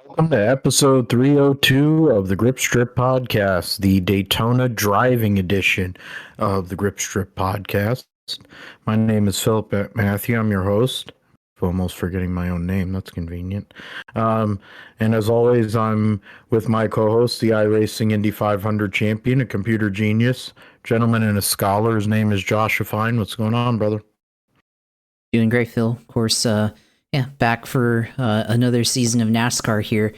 Welcome to episode 302 of the Grip Strip Podcast, the Daytona driving edition of the Grip Strip Podcast. My name is Philip Matthew. I'm your host. Almost forgetting my own name. That's convenient. And as always, I'm with my co-host, the iRacing Indy 500 champion, a computer genius, gentleman and a scholar. His name is Joshua Fine. What's going on, brother? Doing great, Phil. Of course, back for another season of NASCAR here,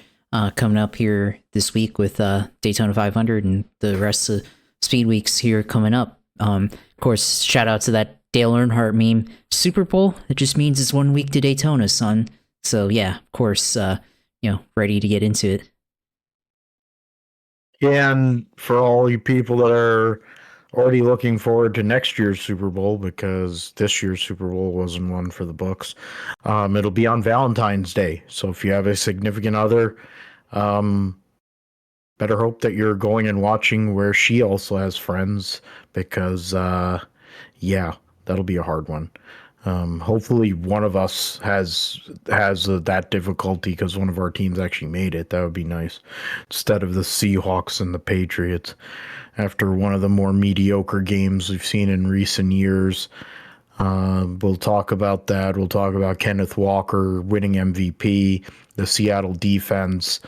coming up here this week with Daytona 500 and the rest of Speedweeks here coming up. Of course, shout out to that Dale Earnhardt meme, Super Bowl. It just means it's 1 week to Daytona, son. So yeah, of course, ready to get into it. Yeah, and for all you people that are already looking forward to next year's Super Bowl, because this year's Super Bowl wasn't one for the books, it'll be on Valentine's Day. So if you have a significant other, better hope that you're going and watching where she also has friends, because yeah, that'll be a hard one. Hopefully one of us has that difficulty because one of our teams actually made it. That would be nice, instead of the Seahawks and the Patriots. After one of the more mediocre games we've seen in recent years, we'll talk about that. We'll talk about Kenneth Walker winning MVP, the Seattle defense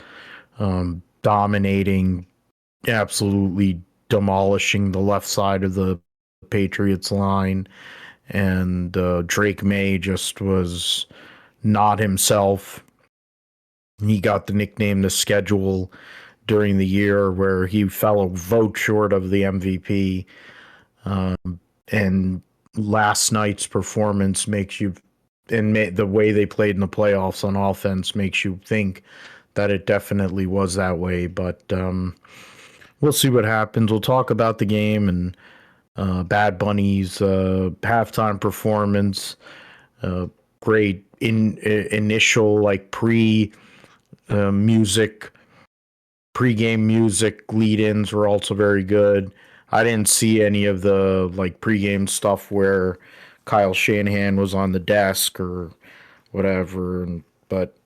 dominating, absolutely demolishing the left side of the Patriots line. And Drake May just was not himself. He got the nickname The Schedule during the year, where he fell a vote short of the MVP. And last night's performance makes you, and the way they played in the playoffs on offense makes you think that it definitely was that way. But we'll see what happens. We'll talk about the game and Bad Bunny's halftime performance, great initial like music, pre-game music lead-ins were also very good. I didn't see any of the like pre-game stuff where Kyle Shanahan was on the desk or whatever, but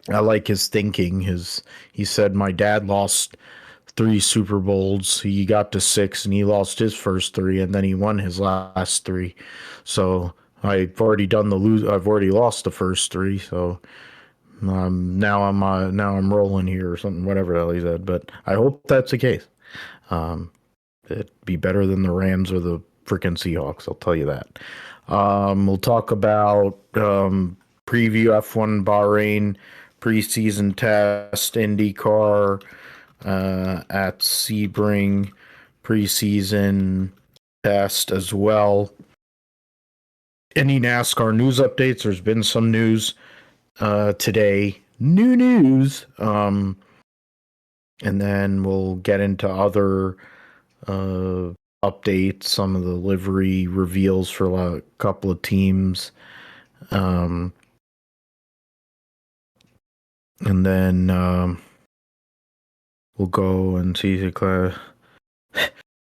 I like his thinking. He said my dad lost 3 Super Bowls. He got to 6 and he lost his first 3 and then he won his last 3. So I've already I've already lost the first 3. So now I'm rolling here or something, whatever the hell he said. But I hope that's the case. It'd be better than the Rams or the freaking Seahawks. I'll tell you that. We'll talk about preview F1 Bahrain preseason test, IndyCar at Sebring preseason test as well. Any NASCAR news updates? There's been some news today. New news. And then we'll get into other updates, some of the livery reveals for a couple of teams. And then we'll go and see the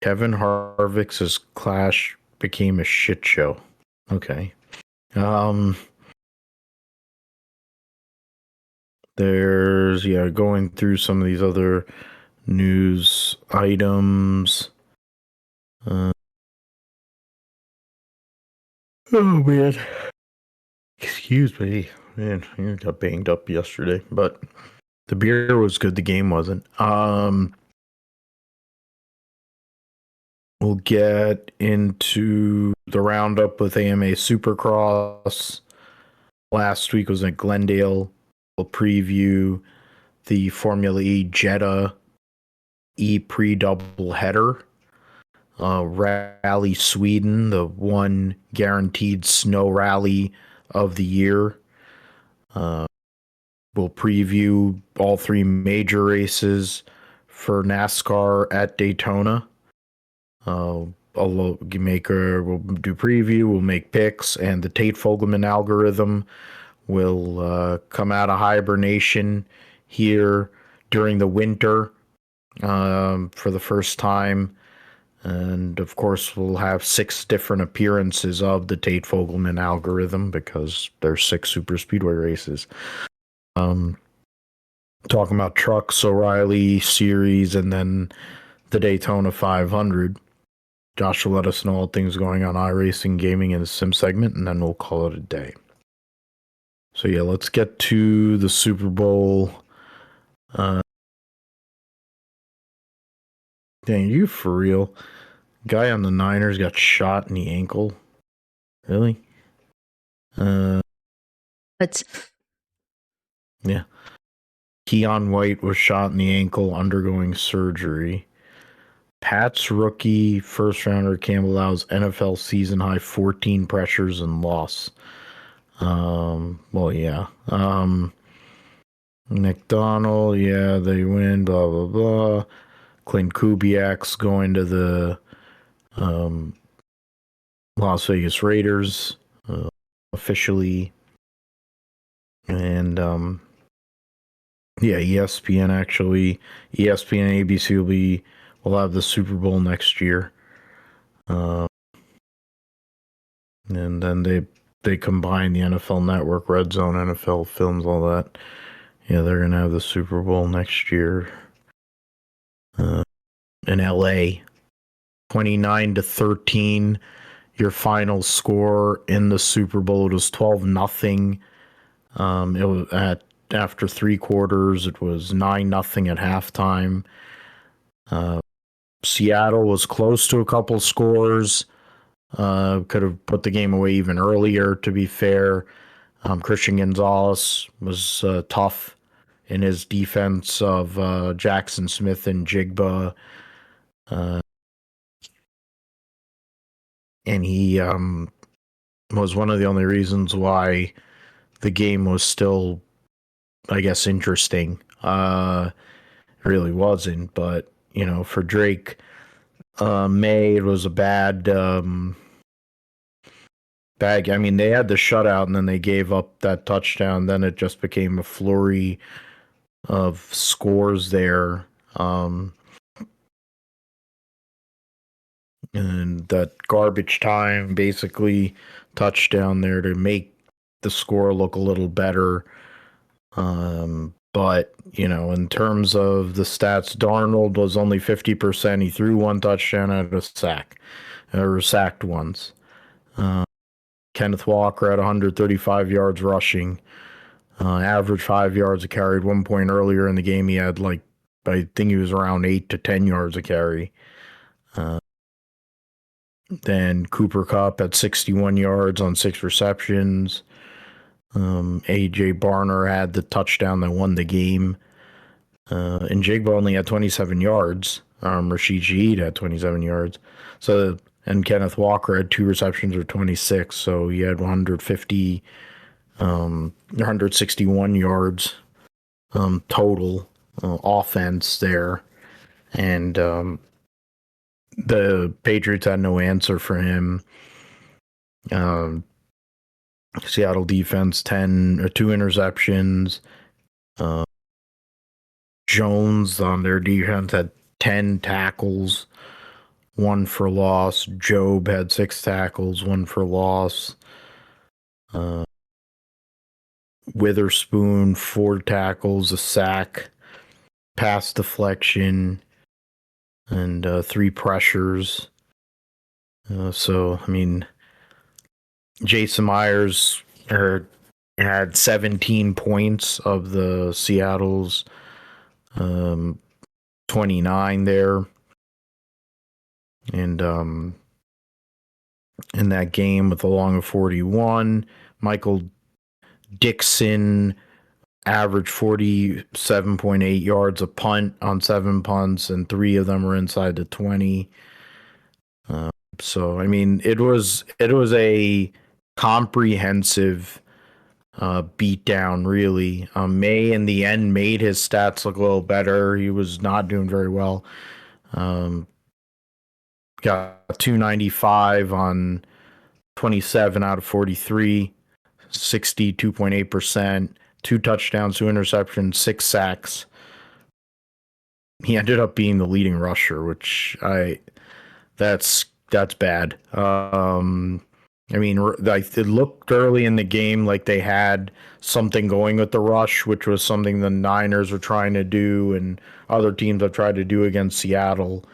Kevin Harvick's clash became a shit show. Okay. There's going through some of these other news items. Oh man. Excuse me. Man, I got banged up yesterday, but the beer was good, the game wasn't. We'll get into the roundup with AMA Supercross. Last week was at Glendale. We'll preview the Formula E Jeddah pre-double header. Rally Sweden, the one guaranteed snow rally of the year. We'll preview all 3 major races for NASCAR at Daytona. We'll do preview, we'll make picks, and the Tate Fogelman algorithm will come out of hibernation here during the winter for the first time. And of course, we'll have 6 different appearances of the Tate Fogelman algorithm because there's 6 super speedway races. Um, talking about trucks, O'Reilly series, and then the Daytona 500. Josh will let us know all things going on iRacing, gaming, and the sim segment, and then we'll call it a day. So yeah, let's get to the Super Bowl. Dang, you for real? Guy on the Niners got shot in the ankle. Really? But Yeah. Keon White was shot in the ankle, undergoing surgery. Pats rookie first rounder Campbell Allows NFL season high 14 pressures and loss. Well, yeah. McDonald, yeah, they win, blah, blah, blah. Clint Kubiak's going to the Las Vegas Raiders officially. And yeah, ESPN actually, ESPN and ABC will have the Super Bowl next year. And then they combine the NFL Network, Red Zone, NFL Films, all that. Yeah, they're gonna have the Super Bowl next year in LA. 29-13. Your final score in the Super Bowl, it was 12-0. It was after three quarters, it was 9-0 at halftime. Seattle was close to a couple scores. Could have put the game away even earlier, to be fair. Christian Gonzalez was tough in his defense of Jackson Smith and Jigba. And he was one of the only reasons why the game was still, I guess, interesting. It really wasn't, but, for Drake, May, it was a bad. I mean, they had the shutout and then they gave up that touchdown. Then it just became a flurry of scores there. And that garbage time basically touchdown there to make the score look a little better. But, in terms of the stats, Darnold was only 50%. He threw one touchdown at a sack, or sacked once. Kenneth Walker had 135 yards rushing, average 5 yards a carry. At one point earlier in the game, he had I think he was around 8 to 10 yards a carry. Then Cooper Kupp had 61 yards on 6 receptions. AJ Barner had the touchdown that won the game. And Jigba only had 27 yards. Rashid Shaheed had 27 yards. And Kenneth Walker had 2 receptions or 26. So he had 161 yards total offense there. And the Patriots had no answer for him. Seattle defense 2 interceptions. Jones on their defense had 10 tackles, 1 for loss. Job had 6 tackles, 1 for loss. Witherspoon 4 tackles, a sack, pass deflection, and 3 pressures. So I mean, Jason Myers had 17 points of the Seattle's 29 there. And in that game with a long of 41, Michael Dixon averaged 47.8 yards a punt on 7 punts, and 3 of them were inside the 20. So I mean, it was a comprehensive beatdown, really. May in the end made his stats look a little better. He was not doing very well. Got 295 on 27 out of 43, 62.8%, 2 touchdowns, 2 interceptions, 6 sacks. He ended up being the leading rusher, which that's bad. I mean, like it looked early in the game like they had something going with the rush, which was something the Niners were trying to do, and other teams have tried to do against Seattle.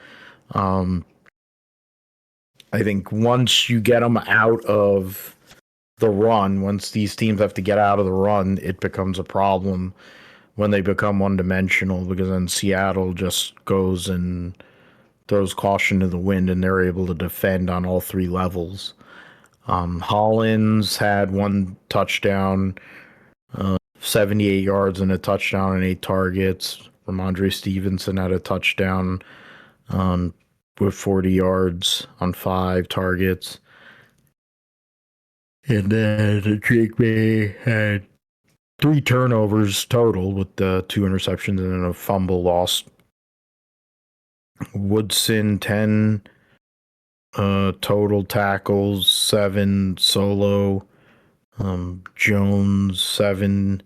I think once you get them out of the run, once these teams have to get out of the run, it becomes a problem when they become one dimensional, because then Seattle just goes and throws caution to the wind and they're able to defend on all three levels. Hollins had one touchdown, 78 yards and a touchdown and 8 targets. Ramondre Stevenson had a touchdown with 40 yards on 5 targets. And then Jake May had 3 turnovers total with the 2 interceptions and a fumble lost. Woodson, 10 total tackles, 7 solo. Jones, 7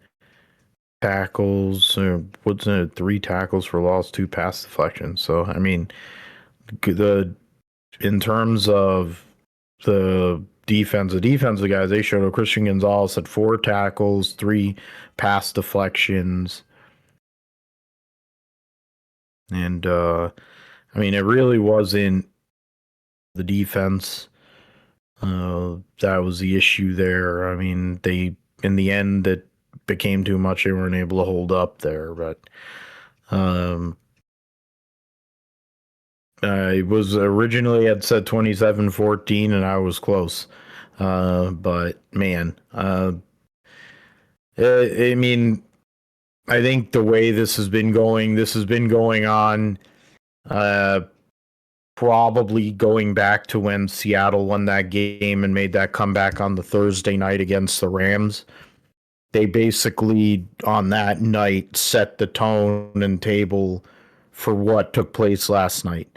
tackles. Woodson had 3 tackles for loss, 2 pass deflections. So, I mean, in terms of the defensive guys, they showed Christian Gonzalez had 4 tackles, 3 pass deflections. And, I mean, it really wasn't the defense. That was the issue there. I mean, in the end, it became too much. They weren't able to hold up there. But I was originally had said 27-14, and I was close. But man, I mean, I think the way this has been going on, probably going back to when Seattle won that game and made that comeback on the Thursday night against the Rams. They basically, on that night, set the tone and table for what took place last night.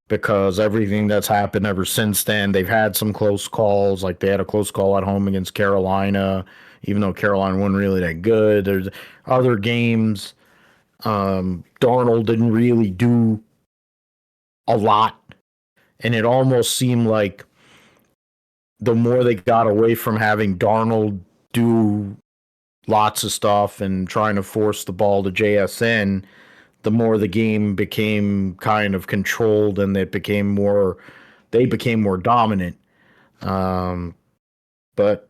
Because everything that's happened ever since then, they've had some close calls. Like they had a close call at home against Carolina, even though Carolina wasn't really that good. There's other games. Darnold didn't really do a lot. And it almost seemed like the more they got away from having Darnold do lots of stuff and trying to force the ball to JSN, the more the game became kind of controlled and they became more dominant. But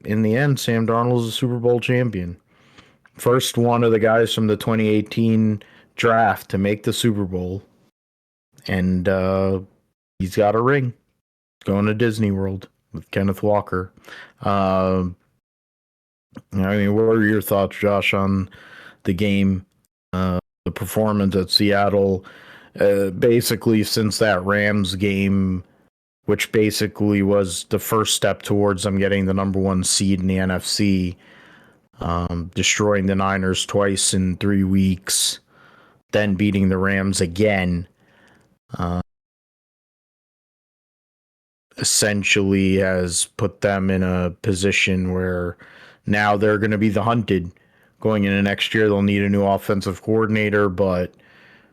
in the end, Sam Darnold is a Super Bowl champion. First one of the guys from the 2018 draft to make the Super Bowl. And he's got a ring. Going to Disney World with Kenneth Walker. I mean, what are your thoughts, Josh, on the game? The performance at Seattle, basically since that Rams game, which basically was the first step towards them getting the number 1 seed in the NFC, destroying the Niners twice in 3 weeks, then beating the Rams again, essentially has put them in a position where now they're going to be the hunted. Going into next year, they'll need a new offensive coordinator, but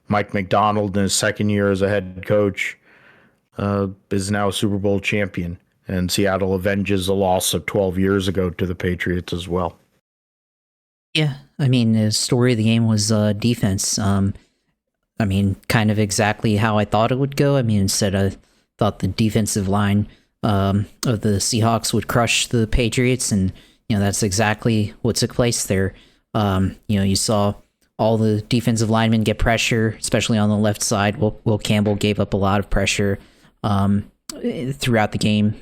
Mike McDonald, in his second year as a head coach, is now a Super Bowl champion. And Seattle avenges the loss of 12 years ago to the Patriots as well. Yeah, I mean, the story of the game was defense. I mean, kind of exactly how I thought it would go. I mean, instead I thought the defensive line of the Seahawks would crush the Patriots, and that's exactly what took place there. You saw all the defensive linemen get pressure, especially on the left side. Will Campbell gave up a lot of pressure throughout the game,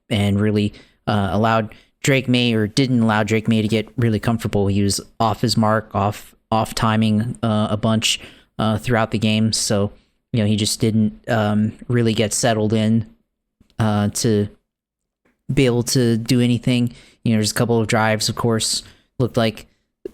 and really allowed Drake May, or didn't allow Drake May to get really comfortable. He was off his mark, off timing a bunch throughout the game. So he just didn't really get settled in to be able to do anything. There's a couple of drives, of course, looked like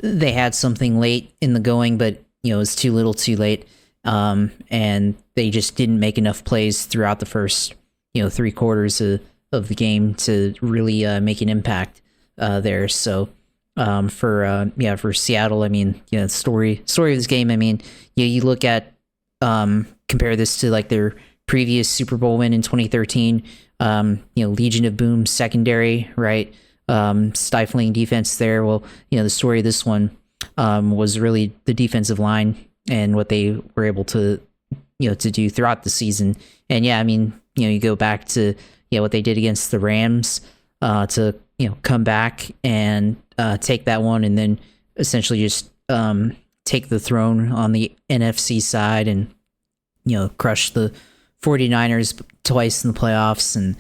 they had something late in the going, but it was too little too late, and they just didn't make enough plays throughout the first 3 quarters of the game to really make an impact there. So for Seattle, I mean, story of this game, I mean, you look at compare this to like their previous Super Bowl win in 2013, Legion of Boom secondary, right? Stifling defense there. Well, the story of this one was really the defensive line and what they were able to to do throughout the season. And yeah, I mean, you go back to what they did against the Rams to come back and take that one, and then essentially just take the throne on the NFC side and crush the 49ers twice in the playoffs, and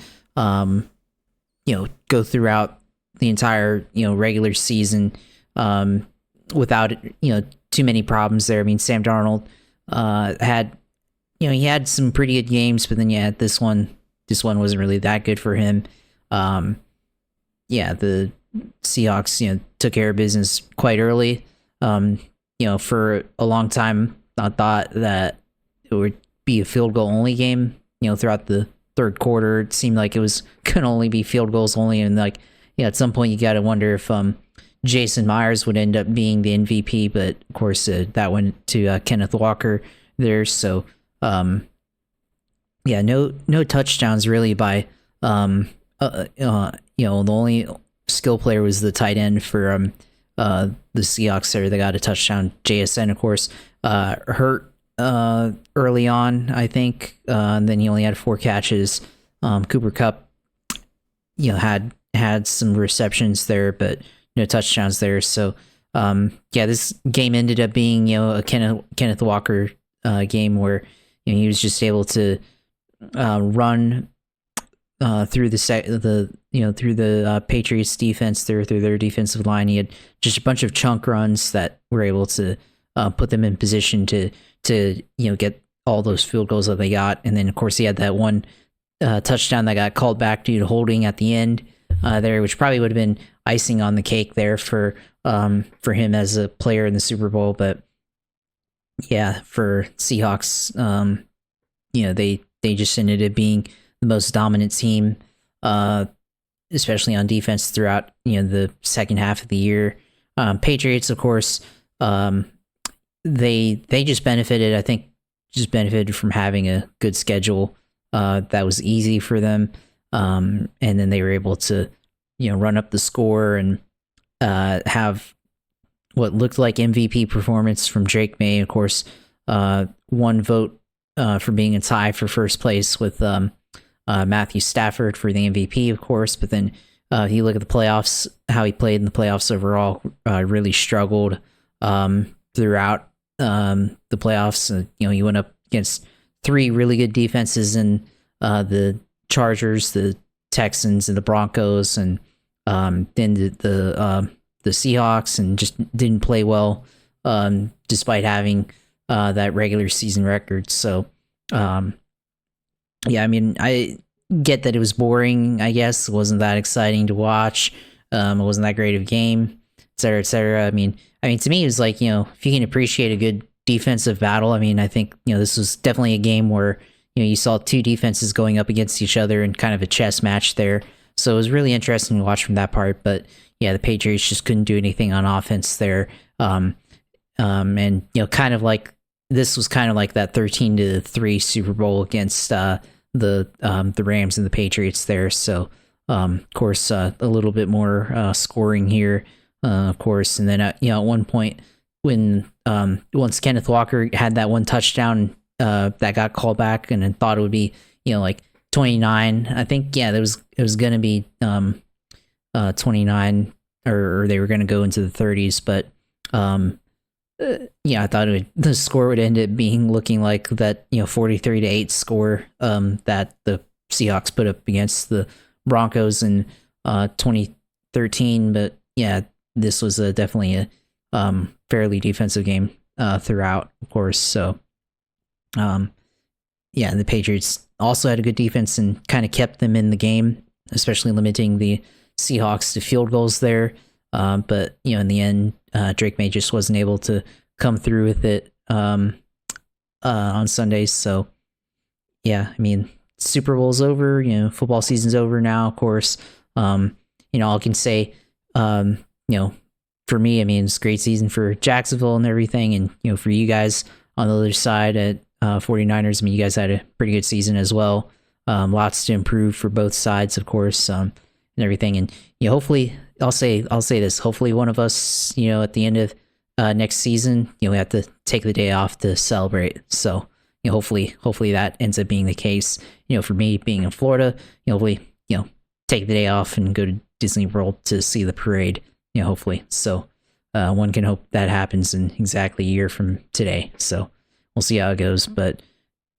go throughout the entire regular season without too many problems there. I mean, Sam Darnold had he had some pretty good games, but then this one wasn't really that good for him. The Seahawks took care of business quite early. For a long time I thought that it would be a field goal only game. Throughout the third quarter, it seemed like it was gonna only be field goals only, and at some point you got to wonder if Jason Myers would end up being the MVP, but of course that went to Kenneth Walker there. So no touchdowns really by the only skill player was the tight end for the Seahawks there. They got a touchdown. JSN, of course, hurt early on, I think, and then he only had 4 catches. Cooper Kupp, had some receptions there, but no touchdowns there. So this game ended up being a Kenneth Walker game where he was just able to run through the Patriots defense through their defensive line. He had just a bunch of chunk runs that were able to put them in position to get all those field goals that they got. And then of course he had that one touchdown that got called back due to holding at the end there, which probably would have been icing on the cake there for him as a player in the Super Bowl. But for Seahawks, they just ended up being the most dominant team, especially on defense throughout the second half of the year. Patriots, of course, they just benefited. I think just benefited from having a good schedule that was easy for them, and then they were able to run up the score and have what looked like MVP performance from Drake May. Of course, one vote for being a tie for first place with Matthew Stafford for the MVP, of course. But then if you look at the playoffs, how he played in the playoffs overall, really struggled throughout the playoffs. He went up against 3 really good defenses in the Chargers, the Texans, and the Broncos, and then the Seahawks, and just didn't play well despite having that regular season record. So I mean, I get that it was boring, I guess. It wasn't that exciting to watch. It wasn't that great of a game, et cetera, et cetera. I mean, to me, it was like, if you can appreciate a good defensive battle, I mean, I think, this was definitely a game where, you saw 2 defenses going up against each other in kind of a chess match there. So it was really interesting to watch from that part. But the Patriots just couldn't do anything on offense there. And, kind of like, this was kind of like that 13-3 Super Bowl against the Rams and the Patriots there. So, of course, a little bit more scoring here, of course. And then, at one point when once Kenneth Walker had that one touchdown that got called back, and then thought it would be, like 29, I think, it was going to be 29, or they were going to go into the 30s. But I thought the score would end up looking like that 43-8 score that the Seahawks put up against the Broncos in 2013. But this was definitely a fairly defensive game throughout, of course. So and the Patriots also had a good defense and kind of kept them in the game, especially limiting the Seahawks to field goals there. But in the end, Drake May just wasn't able to come through with it on Sundays. So I mean, Super Bowl's over. Football season's over now, of course. All I can say, for me, I mean, it's a great season for Jacksonville and everything, and for you guys on the other side at 49ers, I mean, you guys had a pretty good season as well. Lots to improve for both sides, of course, and everything. And hopefully, I'll say this. Hopefully, one of us, at the end of next season, we have to take the day off to celebrate. So, hopefully that ends up being the case. For me being in Florida, hopefully, take the day off and go to Disney World to see the parade. Hopefully. So, one can hope that happens in exactly a year from today. So, we'll see how it goes. But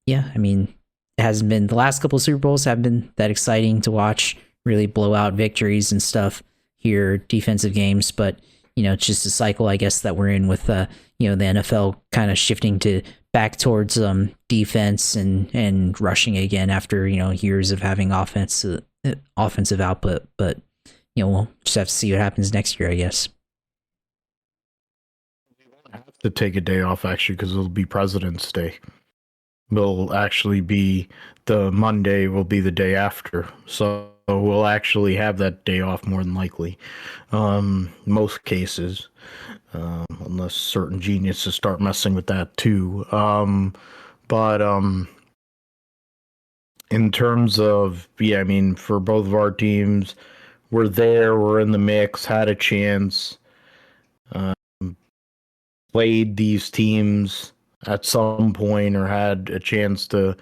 yeah, I mean, it hasn't been, the last couple of Super Bowls have been that exciting to watch, really blowout victories and stuff here, defensive games. But it's just a cycle, I guess, that we're in with the NFL kind of shifting to back towards defense and rushing again after years of having offensive output. But we'll just have to see what happens next year, I guess. I have to take a day off actually because it'll be President's Day. Will actually be the Monday will be the day after, so we'll actually have that day off more than likely. Most cases, unless certain geniuses start messing with that too. But in terms of I mean, for both of our teams, we're in the mix, had a chance, played these teams at some point or had a chance to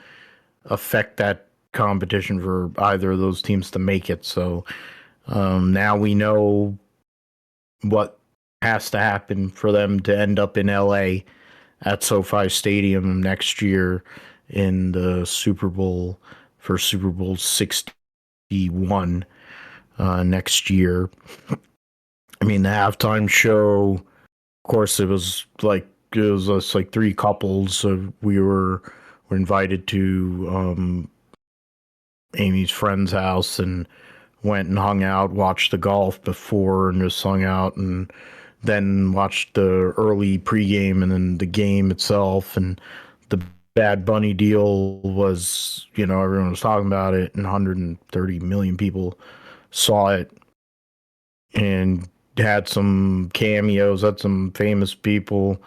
affect that competition for either of those teams to make it. So now we know what has to happen for them to end up in LA at SoFi Stadium next year in the Super Bowl for Super Bowl 61 next year. I mean, the halftime show, of course, it was just like three couples. So we were invited to Amy's friend's house and went and hung out, watched the golf before, and just hung out, and then watched the early pregame and then the game itself. And the Bad Bunny deal was, everyone was talking about it, and 130 million people saw it, and had some cameos, had some famous people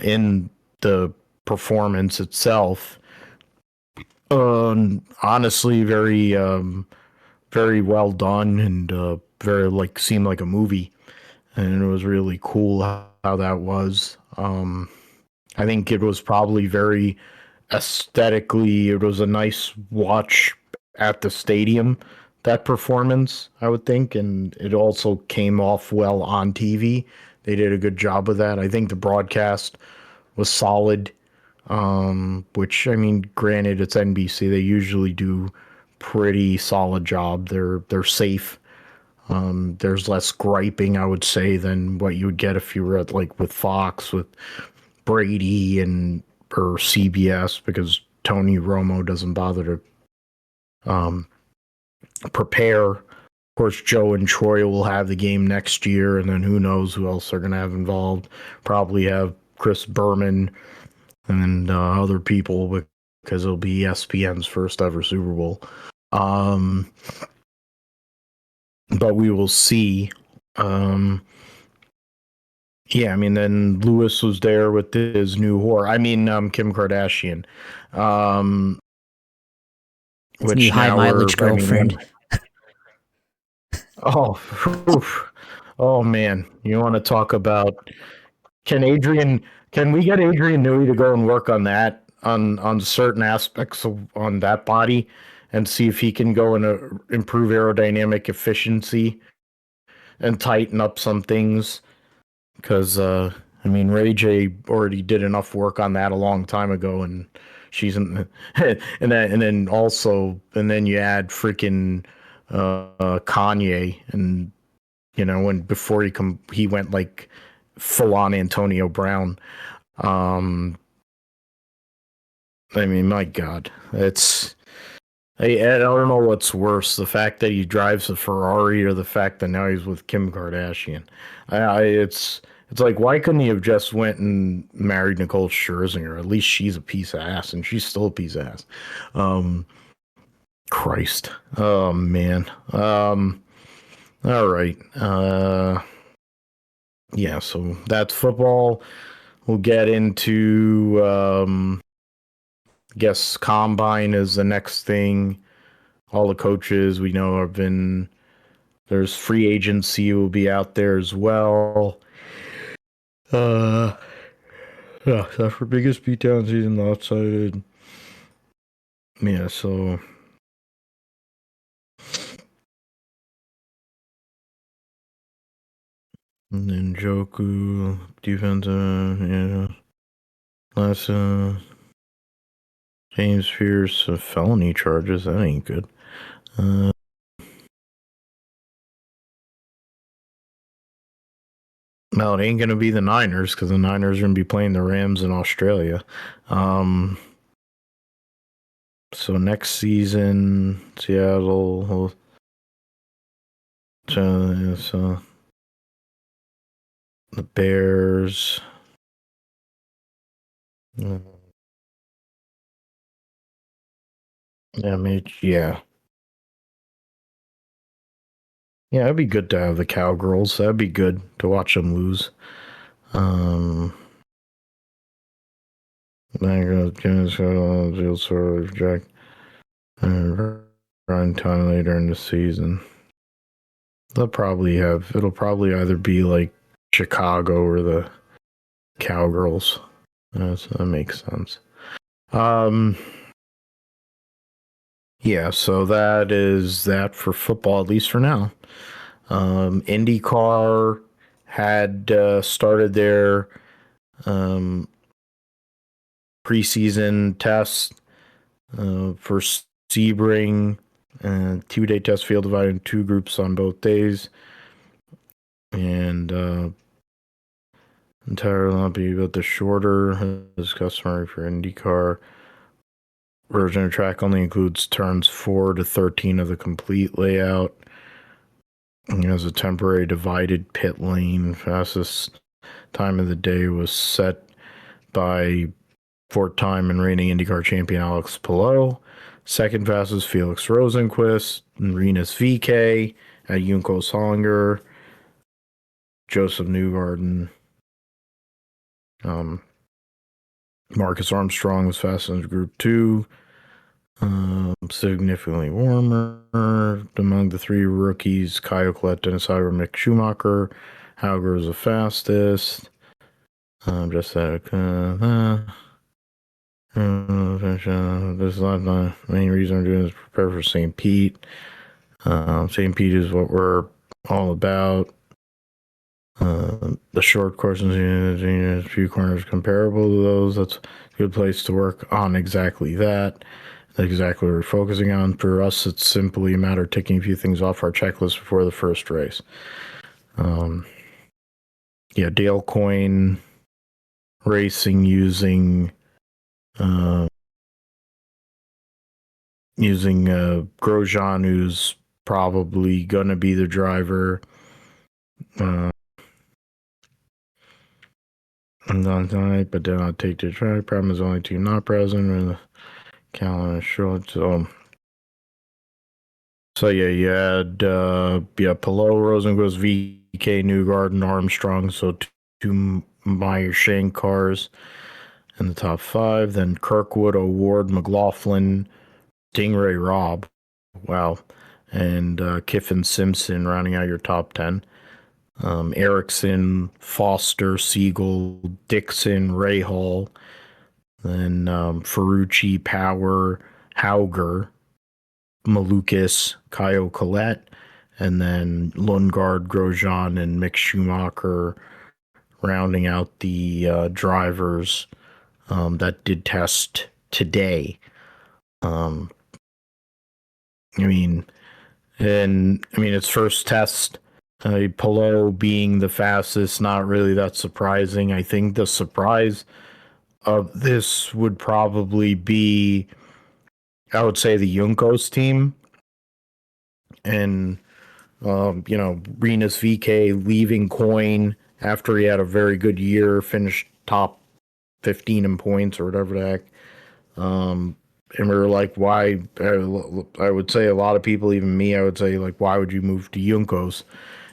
in the performance itself. Honestly, very well done, and very seemed like a movie, and it was really cool how that was. I think it was probably very aesthetically. It was a nice watch at the stadium. That performance, I would think, and it also came off well on TV. They did a good job of that. I think the broadcast was solid. Which, I mean, granted, it's NBC. They usually do pretty solid job. They're safe. There's less griping, I would say, than what you would get if you were at with Fox with Brady or CBS, because Tony Romo doesn't bother to prepare. Of course, Joe and Troy will have the game next year, and then who knows who else they're going to have involved. Probably have Chris Berman and other people, because it'll be ESPN's first ever Super Bowl. But we will see. Yeah, I mean, then Lewis was there with his new whore. I mean, Kim Kardashian. His new high mileage girlfriend. Oh man, you want to talk about? Can we get Adrian Newey to go and work on that, on certain aspects on that body, and see if he can go and improve aerodynamic efficiency and tighten up some things? Because I mean, Ray J already did enough work on that a long time ago, and she's in, and then you add freaking Kanye, and when before he went full on Antonio Brown. I mean, my God, I don't know what's worse, the fact that he drives a Ferrari or the fact that now he's with Kim Kardashian. It's like, why couldn't he have just went and married Nicole Scherzinger? At least she's a piece of ass, and she's still a piece of ass. Christ. Oh, man. All right. Yeah, so that's football. We'll get into guess combine is the next thing. All the coaches we know have been. There's free agency will be out there as well. Uh, yeah, that's for biggest beatdown season outside. Yeah, so and then Joku defense. Yeah, last James Pierce felony charges. That ain't good. No, it ain't gonna be the Niners because the Niners are gonna be playing the Rams in Australia. So next season, Seattle. So the Bears. Yeah, yeah. Yeah, it'd be good to have the Cowgirls. That'd be good to watch them lose. Jack, prime time later in the season. It'll probably either be like Chicago or the Cowgirls. So that makes sense. Yeah, so that is that for football, at least for now. IndyCar had started their preseason test for Sebring. 2-day test field divided in two groups on both days. And entirely not be about the shorter as customary for IndyCar. Version of track only includes turns 4 to 13 of the complete layout. It has a temporary divided pit lane. Fastest time of the day was set by four-time and reigning IndyCar champion Alex Palou. Second fastest, Felix Rosenquist. Rinus VK at Junko Solinger. Joseph Newgarden. Marcus Armstrong was fastest in Group 2. Significantly warmer. Among the three rookies, Kyle Collette, Dennis Hauger, Mick Schumacher. Hauger was the fastest. Just that. This is not the main reason I'm doing this. Prepare for St. Pete. St. Pete is what we're all about. The short courses, a few corners comparable to those. That's a good place to work on exactly that. That's exactly what we're focusing on. For us, it's simply a matter of ticking a few things off our checklist before the first race. Dale Coyne racing using Grosjean, who's probably gonna be the driver. I'm not tonight, but then I'll take the track. Problem is only two not present with Callan and short. So yeah, you had Palou, Rosenquist, VK, Newgarden, Armstrong. So two Meyer Shank cars in the top 5. Then Kirkwood, O'Ward, McLaughlin, Stingray, Robb. Wow. And Kiffin, Simpson rounding out your top 10. Erickson, Foster, Siegel, Dixon, Rahal, then Ferrucci, Power, Hauger, Malukas, Kyle Collette, and then Lundgaard, Grosjean, and Mick Schumacher rounding out the drivers that did test today. Its first test, Palou being the fastest, not really that surprising. I think the surprise of this would probably be, I would say, the Juncos team. And, Rinus VK leaving Coyne after he had a very good year, finished top 15 in points or whatever the heck. And we were like, why? I would say a lot of people, even me, I would say, like, why would you move to Juncos?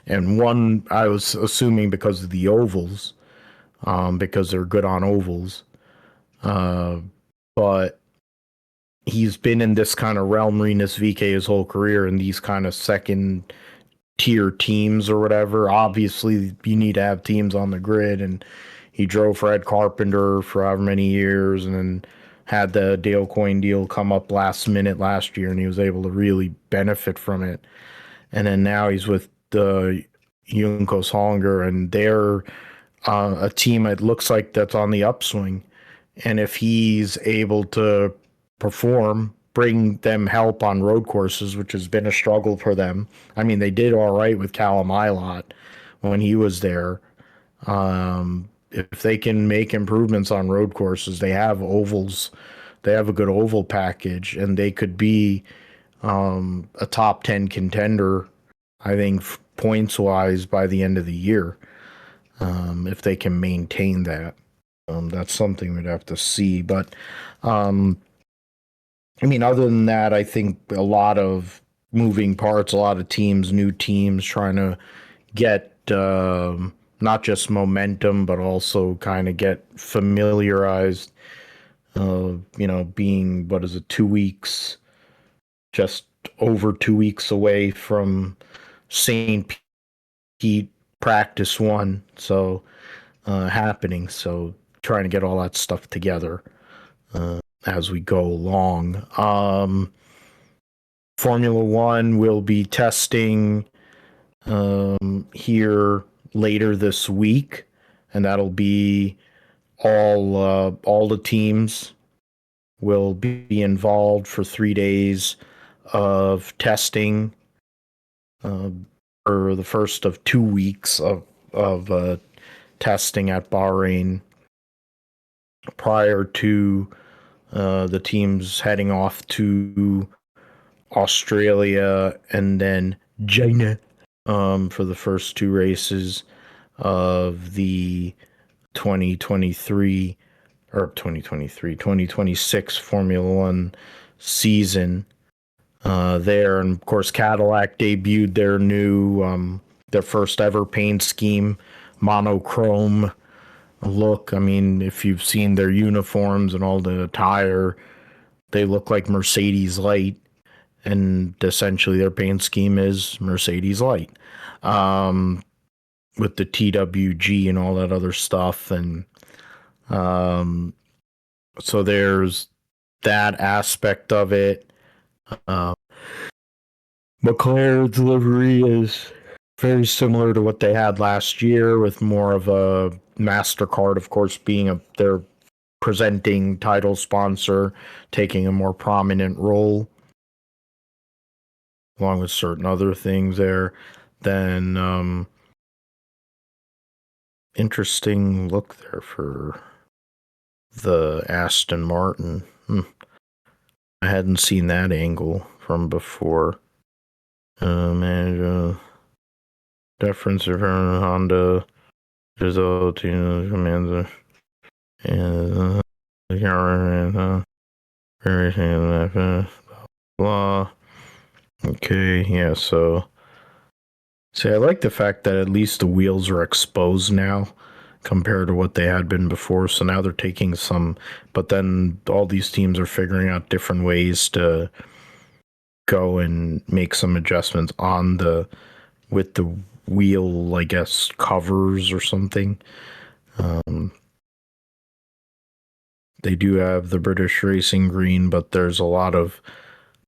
And one, I was assuming because of the ovals, because they're good on ovals. But he's been in this kind of realm, Renus VK, his whole career, in these kind of second tier teams or whatever. Obviously, you need to have teams on the grid, and he drove for Ed Carpenter for however many years, and then had the Dale Coyne deal come up last minute last year, and he was able to really benefit from it. And then now he's with the Junkos Hollinger, and they're a team it looks like that's on the upswing. And if he's able to perform, bring them help on road courses, which has been a struggle for them. I mean, they did all right with Callum Ilott when he was there. If they can make improvements on road courses, they have ovals. They have a good oval package, and they could be a top 10 contender, I think, points wise by the end of the year, if they can maintain that. That's something we'd have to see. But, I mean, other than that, I think a lot of moving parts, a lot of teams, new teams trying to get not just momentum, but also kind of get familiarized. Being, what is it, 2 weeks, just over 2 weeks away from St. Pete practice one. So, happening. So, trying to get all that stuff together as we go along. Formula One will be testing here later this week, and that'll be all the teams will be involved for 3 days of testing for the first of 2 weeks of testing at Bahrain prior to the teams heading off to Australia and then China for the first two races of the 2026 Formula One season there. And of course, Cadillac debuted their first ever paint scheme, monochrome look. I mean, if you've seen their uniforms and all the attire, they look like Mercedes Light, and essentially their paint scheme is Mercedes Light, with the TWG and all that other stuff. And so there's that aspect of it. McLaren's livery is very similar to what they had last year, with more of a MasterCard, of course, being their presenting title sponsor, taking a more prominent role, along with certain other things there. Then interesting look there for the Aston Martin. I hadn't seen that angle from before. Manager deference of Honda result commander and blah. Okay, yeah, so see, I like the fact that at least the wheels are exposed now compared to what they had been before. So now they're taking some, but then all these teams are figuring out different ways to go and make some adjustments with the wheel, I guess, covers or something. They do have the British Racing Green, but there's a lot of,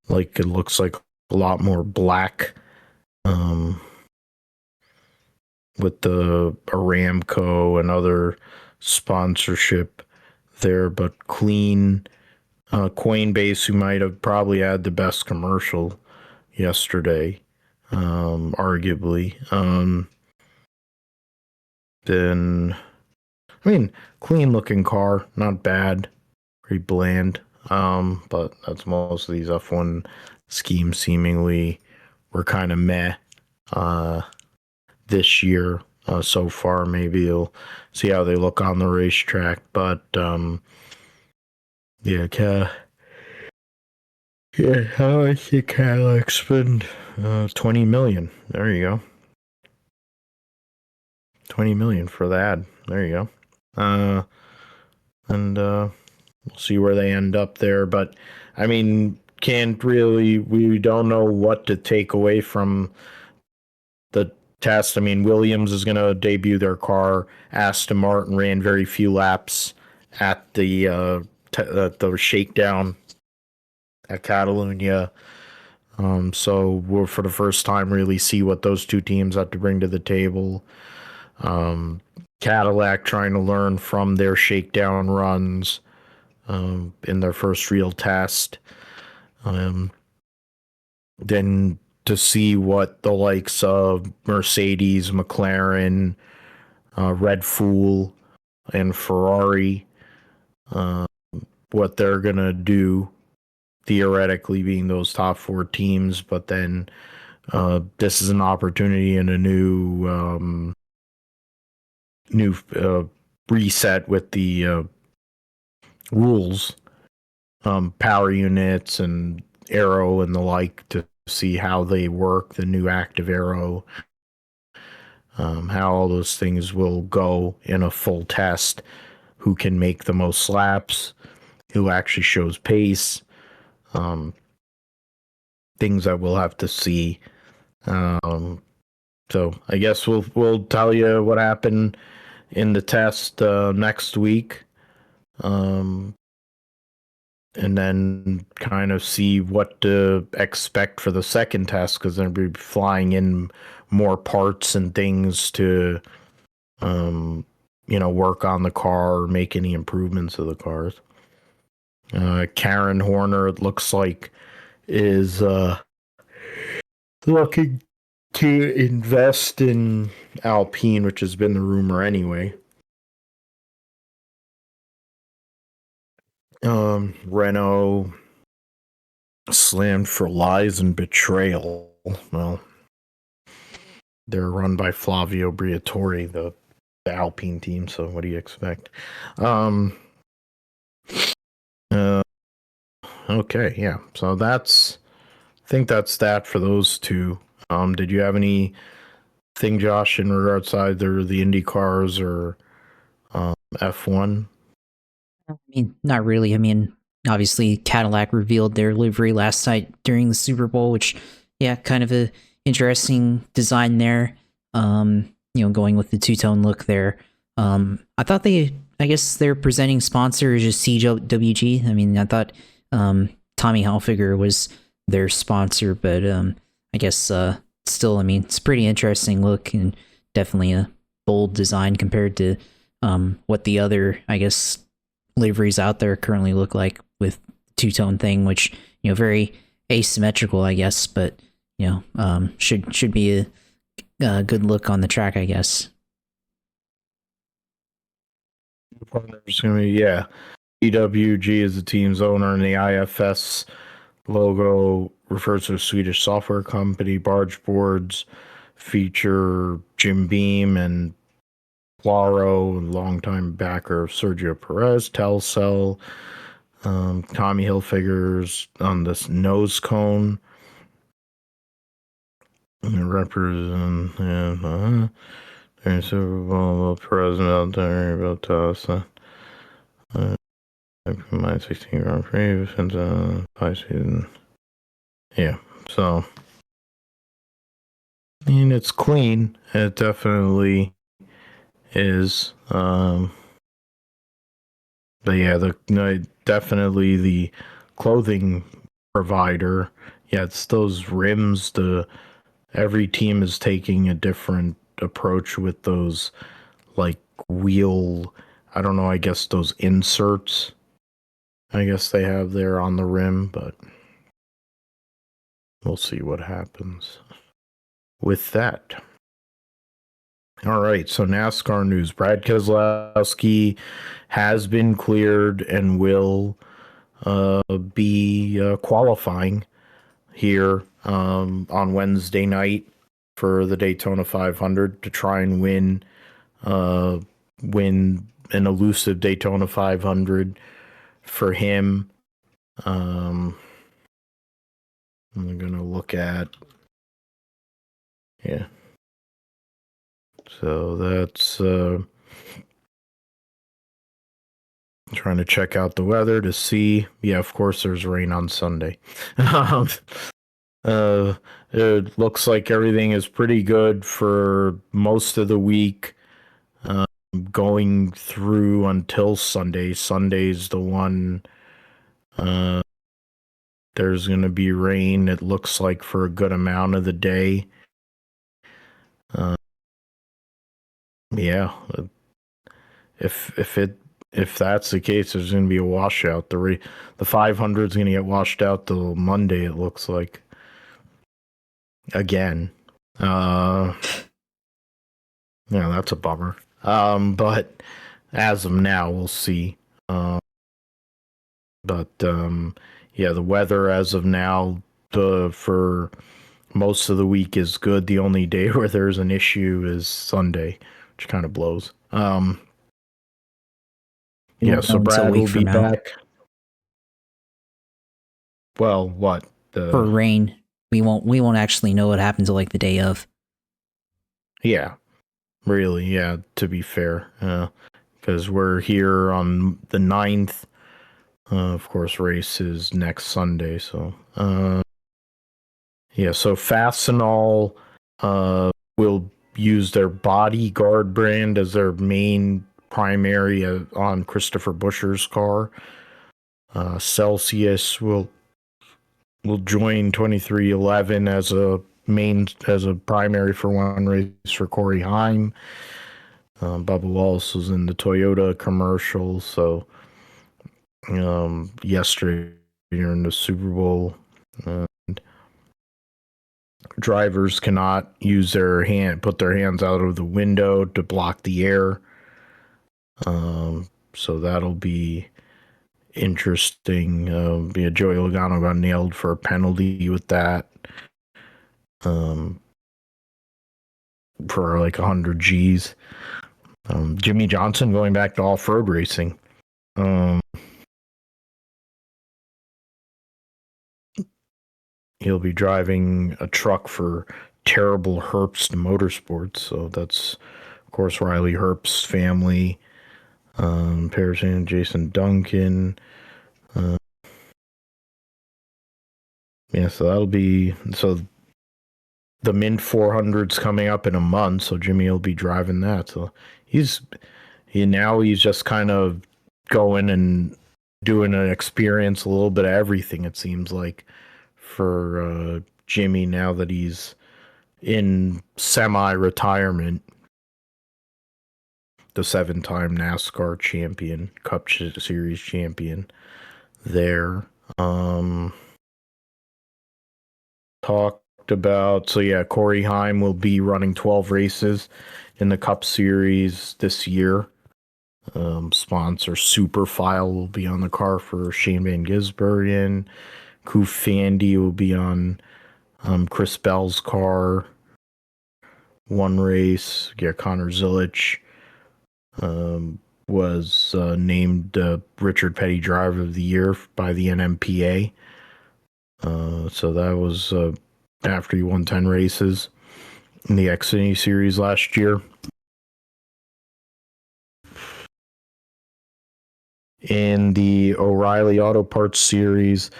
like, it looks like a lot more black, with the Aramco and other sponsorship there, but clean. Coinbase, who might have probably had the best commercial yesterday, arguably. Then, I mean, clean looking car, not bad, pretty bland. But that's most of these F1 schemes seemingly were kind of meh this year so far. Maybe you'll see how they look on the racetrack, but yeah, how I think Cadillac spend $20 million. There you go. $20 million for that. There you go. And we'll see where they end up there. But I mean, we don't know what to take away from the test. I mean, Williams is going to debut their car. Aston Martin ran very few laps at the shakedown at Catalunya. So we'll for the first time really see what those two teams have to bring to the table. Cadillac trying to learn from their shakedown runs in their first real test. Then to see what the likes of Mercedes, McLaren, Red Fool, and Ferrari, what they're going to do, theoretically being those top four teams. But then this is an opportunity and a new reset with the rules, power units and aero and the like, to see how they work, the new active aero, how all those things will go in a full test, who can make the most laps, who actually shows pace, things that we'll have to see. So I guess we'll tell you what happened in the test next week, and then kind of see what to expect for the second test, because they'll be flying in more parts and things to work on the car or make any improvements to the cars. Karen Horner, it looks like, is looking to invest in Alpine, which has been the rumor anyway. Renault slammed for lies and betrayal. Well, they're run by Flavio Briatore, the Alpine team, so what do you expect? Okay, yeah. So I think that's that for those two. Did you have anything, Josh, in regards to either the Indy cars or F1? I mean, not really. I mean, obviously Cadillac revealed their livery last night during the Super Bowl, which, yeah, kind of a interesting design there. Going with the two-tone look there. I thought I guess their presenting sponsor is just CWG. I mean, I thought Tommy Hilfiger was their sponsor, but I guess still, I mean, it's a pretty interesting look and definitely a bold design compared to what the other, I guess, liveries out there currently look like with two-tone thing, which, very asymmetrical, I guess, but should be a good look on the track, I guess. Partners going to be, yeah. EWG is the team's owner, and the IFS logo refers to a Swedish software company. Barge boards feature Jim Beam and Claro, longtime backer of Sergio Perez. Telcel, Tommy Hilfiger's on this nose cone. Represent, Super Bowl president about us. My 16 Grand Prix since 5 season. Yeah, so I mean, it's clean. It definitely is. But yeah, definitely the clothing provider. Yeah, it's those rims. Every team is taking a different approach with those, like, wheel. I don't know. I guess those inserts. I guess they have there on the rim, but we'll see what happens with that. All right, so NASCAR news. Brad Keselowski has been cleared and will be qualifying here on Wednesday night for the Daytona 500 to try and win an elusive Daytona 500 for him. I'm going to look at, yeah. So that's Trying to check out the weather to see. Yeah, of course, there's rain on Sunday. um, it looks like everything is pretty good for most of the week, going through until Sunday. Sunday's the one. Uh, there's going to be rain, it looks like, for a good amount of the day. Uh, yeah, if that's the case, there's going to be a washout. The 500 is going to get washed out till Monday. It looks like again. Yeah, that's a bummer. But as of now, we'll see. But yeah, the weather as of now, for most of the week is good. The only day where there's an issue is Sunday, which kind of blows. We Yeah, won't know so until a Brad week will from be now. back. Well, what For the? rain, we won't actually know what happened till like the day of. Yeah, really. Yeah, to be fair, because we're here on the 9th. Of course, race is next Sunday. So, yeah. So Fastenal, will use their Bodyguard brand as their main primary, on Christopher Buescher's car. Celsius will join 2311 as a primary for one race for Corey Heim. Bubba Wallace was in the Toyota commercial, so yesterday during the Super Bowl, drivers cannot put their hands out of the window to block the air. So that'll be interesting. Joey Logano got nailed for a penalty with that. For like 100 G's. Jimmy Johnson going back to off-road racing. He'll be driving a truck for Terrible Herbst Motorsports. So that's, of course, Riley Herbst's family. Paris and Jason Duncan. Yeah, so that'll be the Mint 400's coming up in a month, so Jimmy will be driving that. So he's just kind of going and doing an experience, a little bit of everything, it seems like, for Jimmy, now that he's in semi-retirement. The 7-time NASCAR champion, Cup Series champion there. Talked about, so yeah, Corey Heim will be running 12 races in the Cup Series this year. Sponsor Superfile will be on the car for Shane Van Gisbergen. Kufandi will be on Chris Bell's car. One race, yeah, Connor Zilic was named Richard Petty Driver of the Year by the NMPA. So that was after he won 10 races in the Xfinity Series last year. In the O'Reilly Auto Parts Series,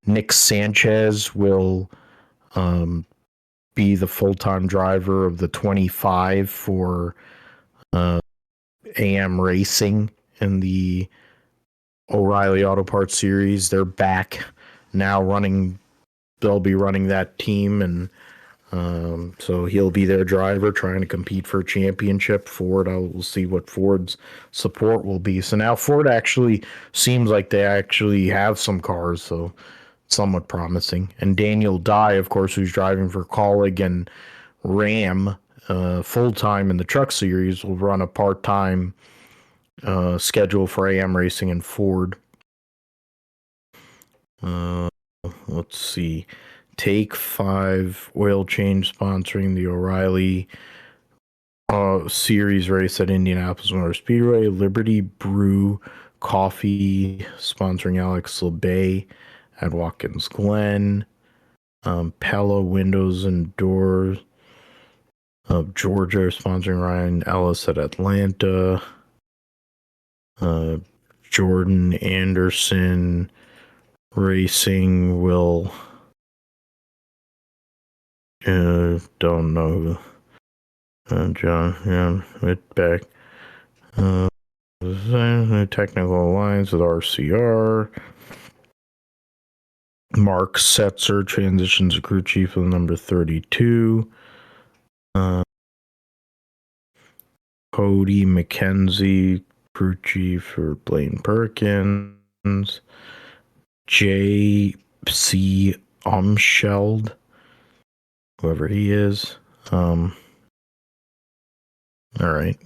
Nick Sanchez will be the full-time driver of the 25 for AM Racing in the O'Reilly Auto Parts Series. They're back now running. They'll be running that team, and so he'll be their driver trying to compete for a championship. Ford, we'll see what Ford's support will be. So now Ford actually seems like they actually have some cars, so somewhat promising. And Daniel Dye, of course, who's driving for Colleague and Ram full-time in the Truck Series, will run a part-time schedule for AM Racing and Ford. Let's see. Take 5 Oil Change sponsoring the O'Reilly Series race at Indianapolis Motor Speedway. Liberty Brew Coffee sponsoring Alex LeBay at Watkins Glen. Pella Windows and Doors of Georgia sponsoring Ryan Ellis at Atlanta. Jordan Anderson Racing will. Don't know. John Whitbeck. Technical alliance with RCR. Mark Setzer transitions to crew chief of number 32. Cody McKenzie, crew chief for Blaine Perkins. J.C. Umscheld, whoever he is. All right.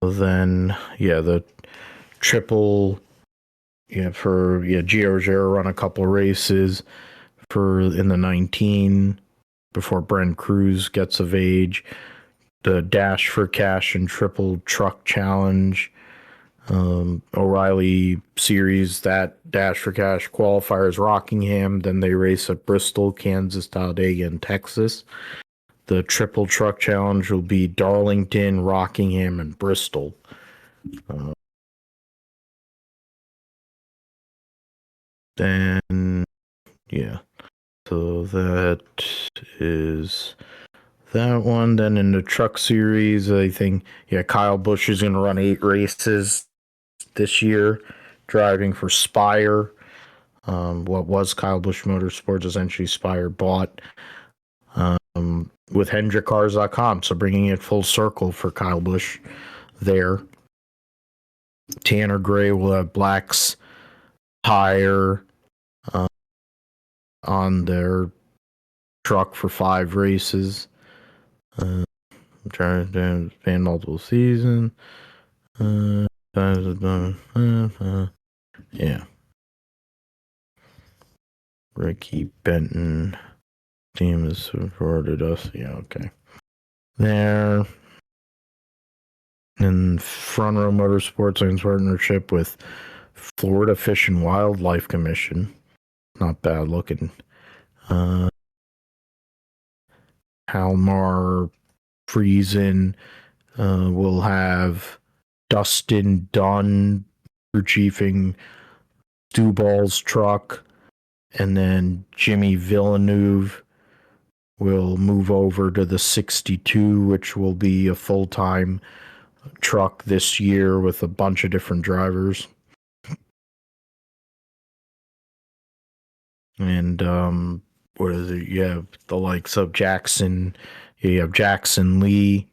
Then, the triple, Gio Ruggiero run a couple races in the 19 before Brent Cruz gets of age. The Dash for Cash and Triple Truck Challenge. O'Reilly Series, that Dash for Cash qualifiers Rockingham. Then they race at Bristol, Kansas, Talladega, and Texas. The Triple Truck Challenge will be Darlington, Rockingham, and Bristol. So that is that one. Then in the Truck Series, I think, Kyle Busch is going to run 8 races this year, driving for Spire. What was Kyle Busch Motorsports, essentially Spire bought with HendrickCars.com. So bringing it full circle for Kyle Busch there. Tanner Gray will have Black's tire on their truck for 5 races. I'm trying to span multiple seasons. Ricky Benton team has supported us. Okay. There. And Front Row Motorsports in partnership with Florida Fish and Wildlife Commission. Not bad looking. Halmar Friesen will have Dustin Dunn crew chiefing Stewball's truck, and then Jimmy Villeneuve will move over to the 62, which will be a full-time truck this year with a bunch of different drivers. And what is it? You have the likes of Jackson. You have Jackson Lee.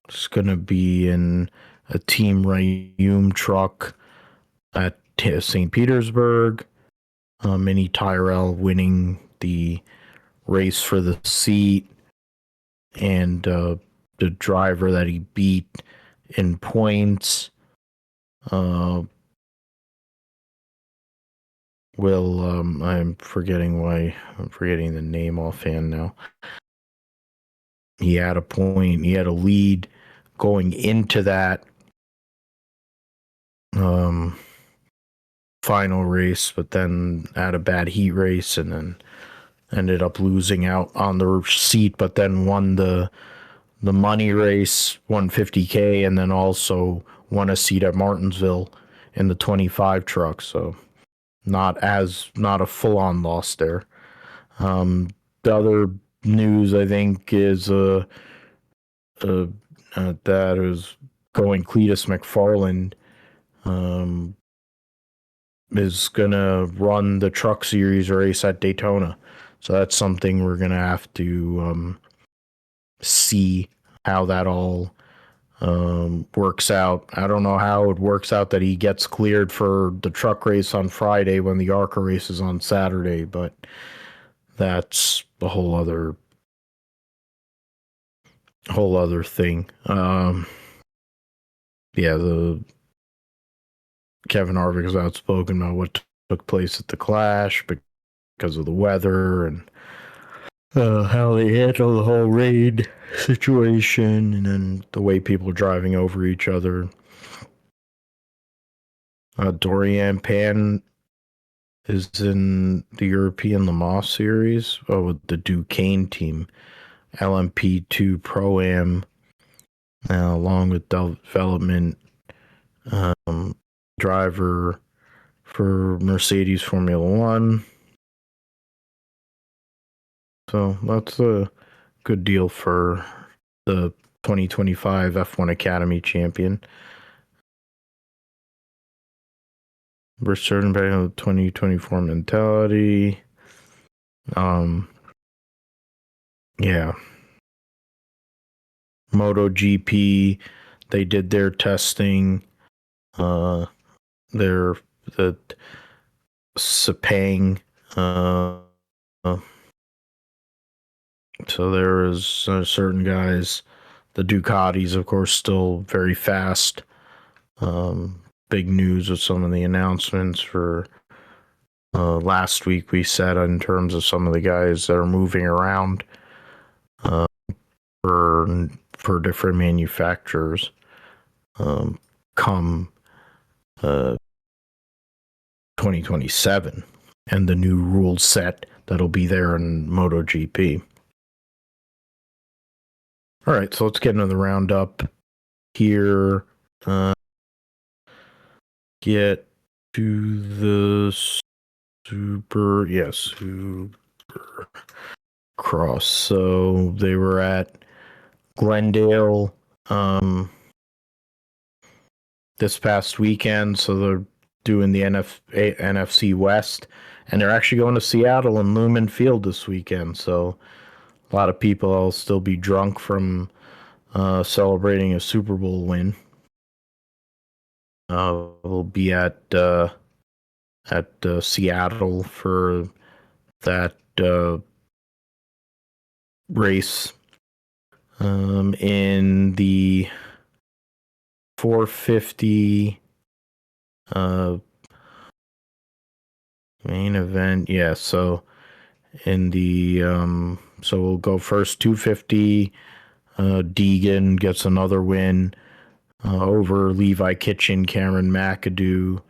It's going to be in a Team Rayum truck at St. Petersburg. Minnie Tyrell winning the race for the seat. And the driver that he beat in points I'm forgetting the name offhand now. He had a lead going into that final race, but then had a bad heat race and then ended up losing out on the seat, but then won the money race, won $50K, and then also won a seat at Martinsville in the 25 truck. So not a full-on loss there. The other news, I think, is that is going Cletus McFarland is gonna run the Truck Series race at Daytona. So that's something we're gonna have to see how that all works out. I don't know how it works out that he gets cleared for the truck race on Friday when the ARCA race is on Saturday, but that's a whole other thing. The Kevin Harvick was outspoken about what took place at the Clash because of the weather and how they handle the whole raid situation, and then the way people are driving over each other. Dorian Pan is in the European Le Mans Series with the Duquesne team, LMP2 Pro-Am. along with development um, driver for Mercedes Formula One. So that's a good deal for the 2025 F1 Academy champion. We're certain by the 2024 mentality. Yeah. MotoGP, they did their testing. Their the Sepang. So there is certain guys. The Ducatis, of course, still very fast. Big news with some of the announcements for last week we said in terms of some of the guys that are moving around uh, for different manufacturers come 2027 and the new rule set that'll be there in MotoGP. All right, so let's get into the roundup here. Get to the super cross. So they were at Glendale this past weekend, so they're doing the NFC West, and they're actually going to Seattle and Lumen Field this weekend. So a lot of people will still be drunk from celebrating a Super Bowl win. We'll be at Seattle for that race in the 450 main event. Yeah, so in the so we'll go first 250. Deegan gets another win over Levi Kitchen, Cameron McAdoo,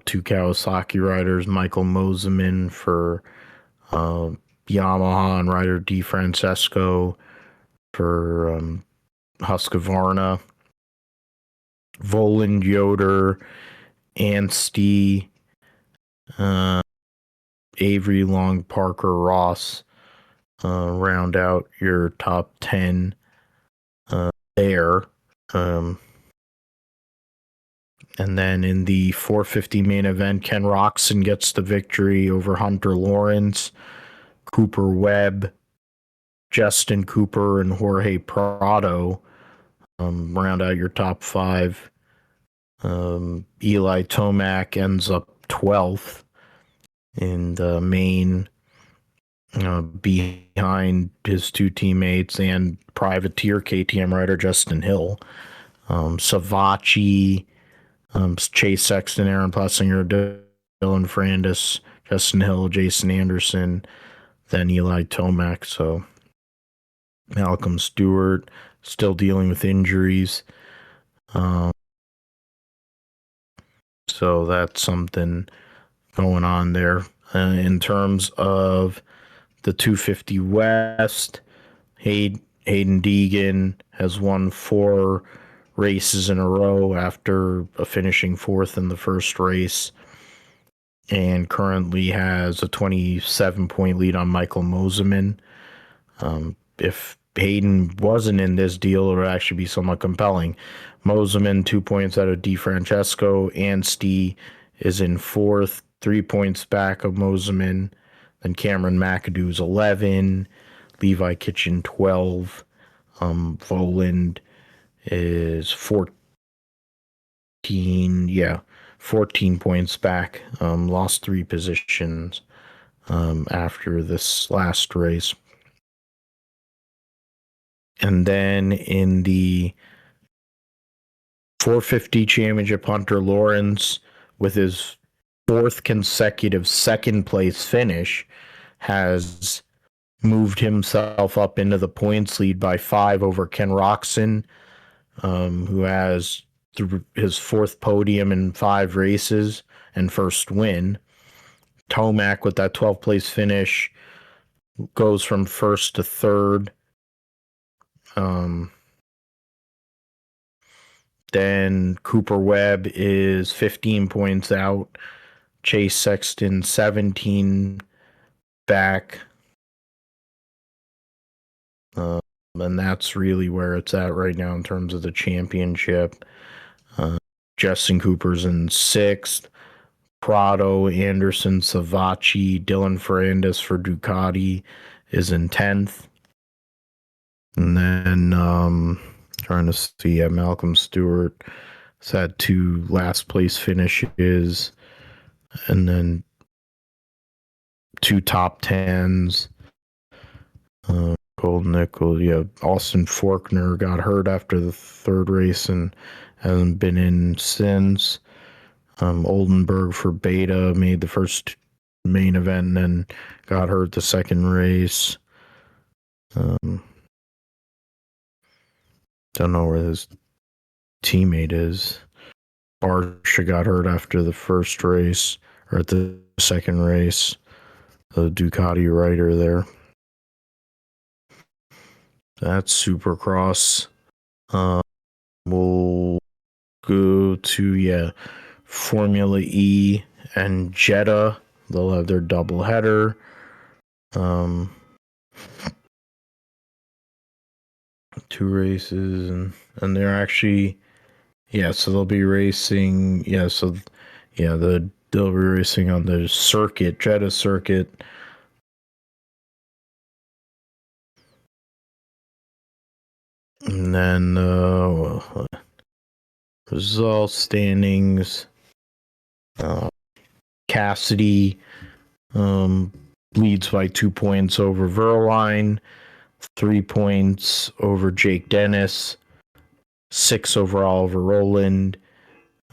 two Kawasaki riders, Michael Moseman for Yamaha, and rider Di Francesco for Husqvarna. Voland, Yoder, Anstey, Avery, Long, Parker, Ross round out your top 10 there. And then in the 450 main event, Ken Roxon gets the victory over Hunter Lawrence, Cooper Webb, Justin Cooper, and Jorge Prado round out your top 5. Eli Tomac ends up 12th in the main, behind his two teammates and privateer KTM rider Justin Hill. Savachi, Chase Sexton, Aaron Plessinger, Dylan Ferrandis, Justin Hill, Jason Anderson, then Eli Tomac. So Malcolm Stewart still dealing with injuries. So that's something going on there. In terms of the 250 West, Hayden Deegan has won 4 races in a row after finishing 4th in the first race, and currently has a 27-point lead on Michael Moseman. If Hayden wasn't in this deal, it would actually be somewhat compelling. Moseman 2 points out of Di Francesco. Anstey is in 4th, 3 points back of Moseman. Then Cameron McAdoo's 11, Levi Kitchen 12, Voland is 14. 14 points back. Lost 3 positions after this last race. And then in the 450 championship, Hunter Lawrence, with his 4th consecutive second place finish, has moved himself up into the points lead by 5 over Ken Roxon, who has his 4th podium in 5 races and first win. Tomac, with that 12th place finish, goes from 1st to 3rd. Then Cooper Webb is 15 points out. Chase Sexton 17 back. And that's really where it's at right now in terms of the championship. Justin Cooper's in 6th. Prado, Anderson, Savacci, Dylan Ferrandis for Ducati is in 10th. And then trying to see, Malcolm Stewart has had 2 last place finishes and then 2 top 10s. Gold Nickel, Austin Faulkner got hurt after the 3rd race and hasn't been in since. Oldenburg for Beta made the first main event and then got hurt the 2nd race. Don't know where his teammate is. Barsha got hurt after the 1st race, or at the 2nd race. The Ducati rider there. That's Supercross. We'll go to, Formula E and Jeddah. They'll have their double header. 2 races and they're actually, so they'll be racing, they'll be racing on the circuit, Jeddah circuit. And then result standings. Cassidy leads by 2 points over Verline, 3 points over Jake Dennis, 6 overall over Roland,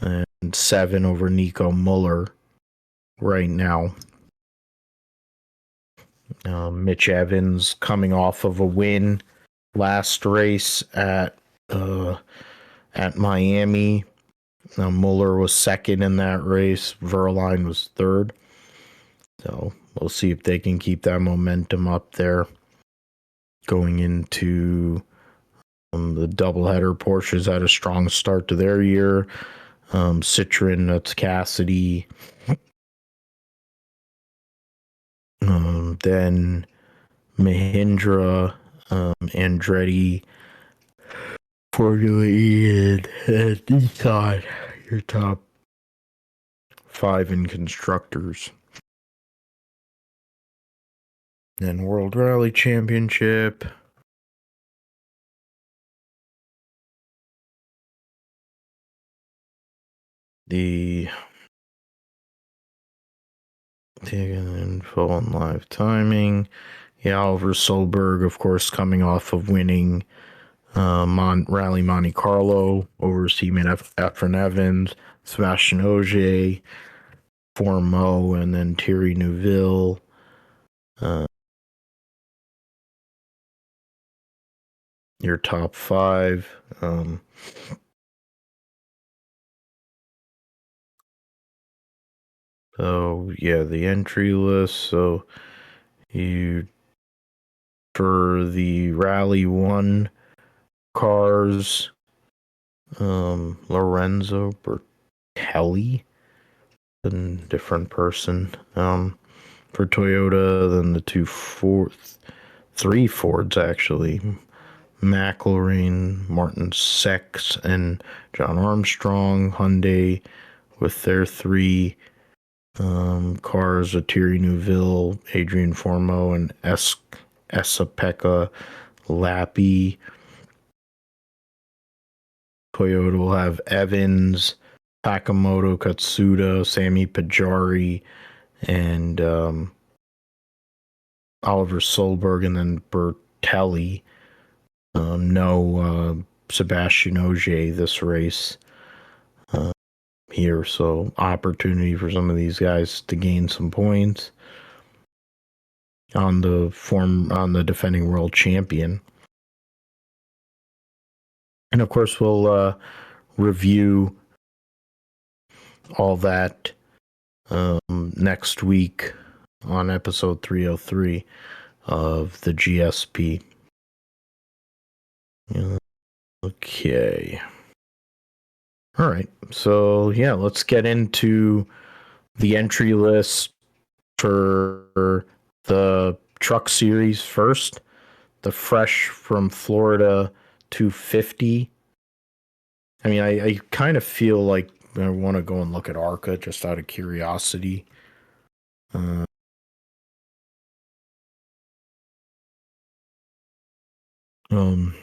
and 7 over Nico Muller right now. Mitch Evans coming off of a win last race at Miami. Muller was 2nd in that race. Verline was 3rd. So we'll see if they can keep that momentum up there going into the doubleheader. Porsche's had a strong start to their year. Citroen, that's Cassidy. Then Mahindra, Andretti, Formula E, and Nissan, your top 5 in constructors. Then World Rally Championship. The taking info on live timing. Oliver Solberg, of course, coming off of winning Rally Monte Carlo over his teammate Efren Evans, Sebastian Ogier, Formo, and then Thierry Neuville. Your top 5. So the entry list. So for the Rally 1 cars, Lorenzo Bertelli, a different person. For Toyota, then the 3 Fords actually. McLaren, Martin Sex, and John Armstrong. Hyundai with their 3 cars, Thierry Neuville, Adrian Formo, and Esa-Pekka Lappi. Toyota will have Evans, Takamoto, Katsuda, Sami Pajari, and Oliver Solberg, and then Bertelli. No Sebastian Ogier this race here, so opportunity for some of these guys to gain some points on the defending world champion. And of course, we'll review all that next week on episode 303 of the GSP. Okay. All right. So, yeah, let's get into the entry list for the truck series first. The Fresh from Florida 250. I mean, I kind of feel like I want to go and look at ARCA just out of curiosity. Uh, um,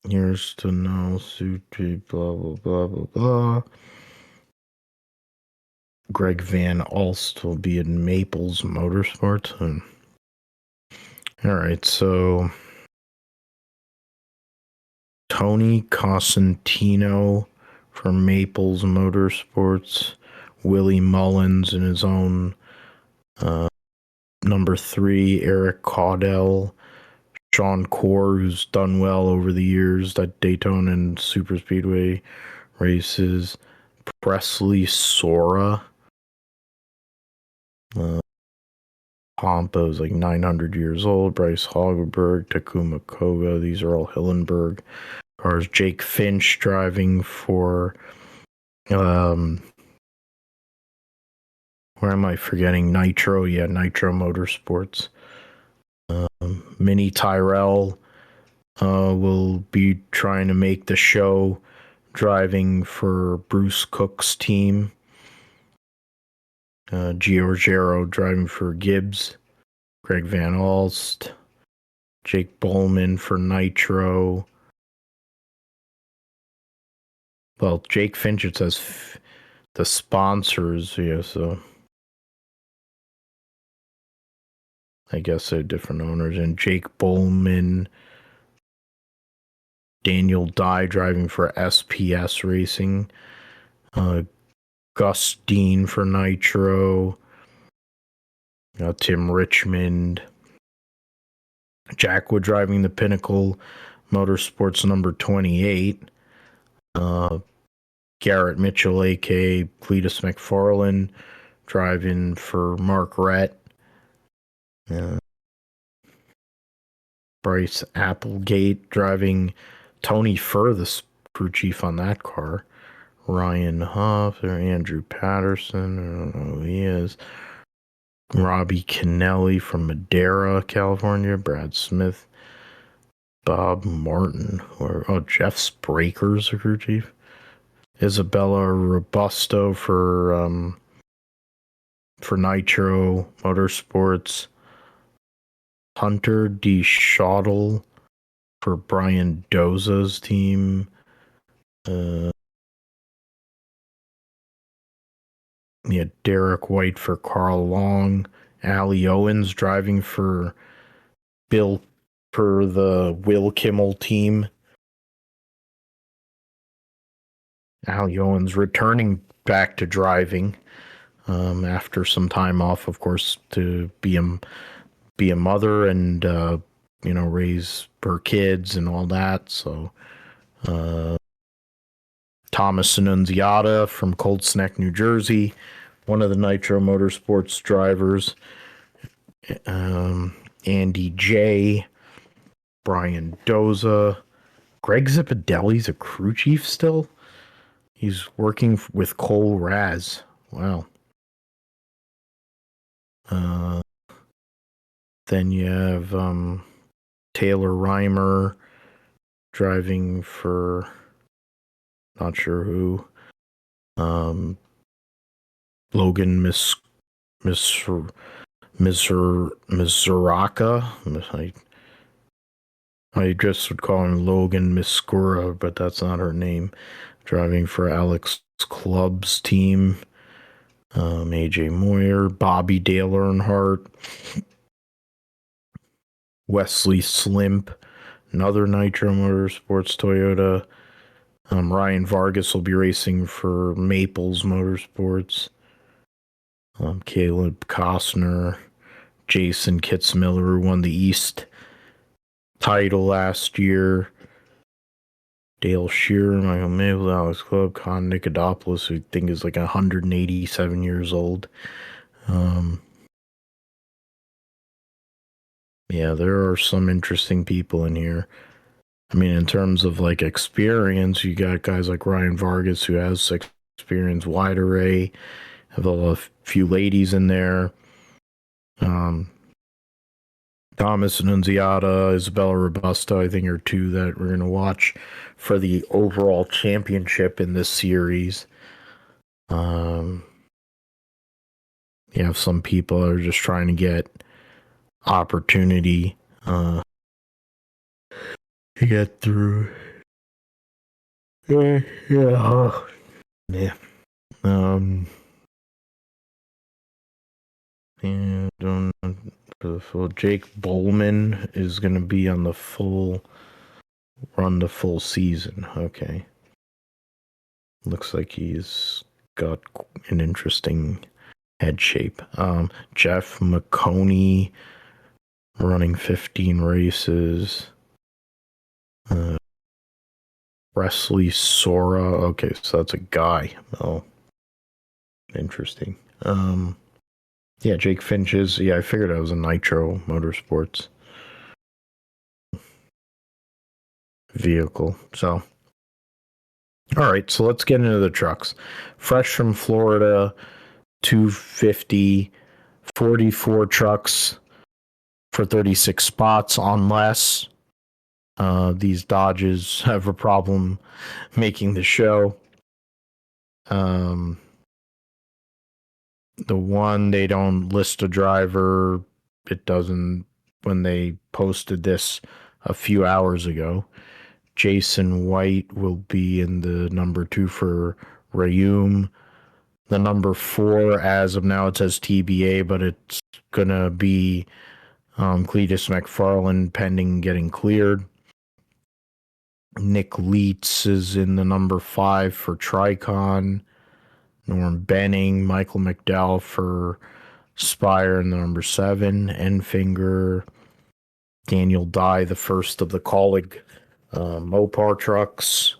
Here's to know, suit, blah, blah, blah, blah, blah. Greg Van Alst will be in Maples Motorsports. All right, so Tony Cosentino from Maples Motorsports, Willie Mullins in his own number 3, Eric Caudell, Sean Core, who's done well over the years at Daytona and Super Speedway races, Presley Sora, Pompa is like 900 years old, Bryce Hogberg, Takuma Koga, these are all Hillenberg cars. Jake Finch driving for where am I forgetting? Nitro, yeah, Nitro Motorsports. Minnie Tyrell will be trying to make the show driving for Bruce Cook's team. Giorgero driving for Gibbs. Greg Van Alst. Jake Bowman for Nitro. Well, Jake Finch, it says the sponsors, yeah, so I guess they're different owners. And Jake Bowman, Daniel Dye driving for SPS Racing. Gus Dean for Nitro. Tim Richmond. Jack Wood driving the Pinnacle Motorsports number 28. Garrett Mitchell, a.k.a. Cletus McFarlane, driving for Mark Rett. Bryce Applegate driving Tony Furr, the crew chief on that car. Ryan Huff or Andrew Patterson, I don't know who he is. Robbie Kennelly from Madera, California. Brad Smith. Bob Martin. Jeff Spraker's the crew chief. Isabella Robusto for Nitro Motorsports. Hunter D. Schottel for Brian Doza's team. Derek White for Carl Long. Allie Owens driving for the Will Kimmel team. Allie Owens returning back to driving after some time off, of course, to be a mother and raise her kids and all that. So Thomas Annunziata from Colts Neck, New Jersey, one of the Nitro Motorsports drivers. Andy J, Brian Doza, Greg Zipadelli's a crew chief still. He's working with Cole Raz. Wow. Then you have Taylor Reimer driving for not sure who. Logan Misuraka. I just would call him Logan Miskura, but that's not her name. Driving for Alex Club's team. AJ Moyer, Bobby Dale Earnhardt, Wesley Slimp, another Nitro Motorsports Toyota. Ryan Vargas will be racing for Maples Motorsports. Caleb Costner, Jason Kitzmiller, who won the East title last year. Dale Shearer, Michael Mabel, Alex Club, Con Nicodopoulos, who I think is like 187 years old. Yeah, there are some interesting people in here. I mean, in terms of like experience, you got guys like Ryan Vargas who has experience, wide array, have a few ladies in there. Um, Thomas Annunziata, Isabella Robusta, I think are two that we're going to watch for the overall championship in this series. You have some people that are just trying to get opportunity to get through. Yeah, yeah. Um, and Jake Bowman is going to be on the run the full season. Okay. Looks like he's got an interesting head shape. Jeff McConey running 15 races. Wesley Sora. Okay, so that's a guy. Oh, interesting. Yeah, Jake Finch's. Yeah, I figured it was a Nitro Motorsports vehicle. So, all right, so let's get into the trucks. Fresh from Florida, 250, 44 trucks for 36 spots, unless these Dodges have a problem making the show. The one they don't list a driver, it doesn't, when they posted this a few hours ago. Jason White will be in the number 2 for Rayum. The number 4, as of now, it says TBA, but it's gonna be Cletus McFarland pending getting cleared. Nick Leitz is in the number 5 for Tricon. Norm Benning, Michael McDowell for Spire in the number 7. Enfinger, Daniel Dye, the first of the Colleague Mopar trucks.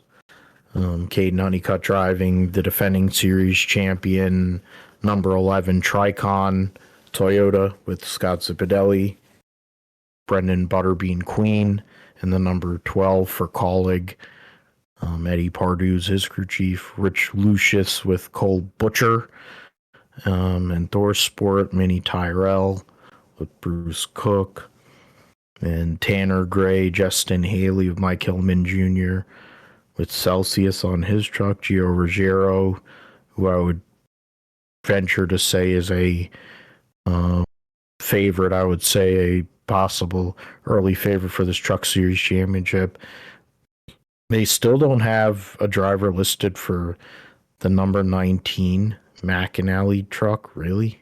Caden Honeycutt driving the defending series champion, number 11 Tricon Toyota with Scott Zipadelli. Brendan Butterbean Queen and the number 12 for Colleague. Eddie Pardue's his crew chief. Rich Lucius with Cole Butcher. And Thor Sport, Minnie Tyrell with Bruce Cook. And Tanner Gray, Justin Haley with Mike Hillman Jr. with Celsius on his truck. Gio Ruggiero, who I would venture to say is a favorite, I would say a possible early favorite for this Truck Series Championship. They still don't have a driver listed for the number 19 McAnally truck, really?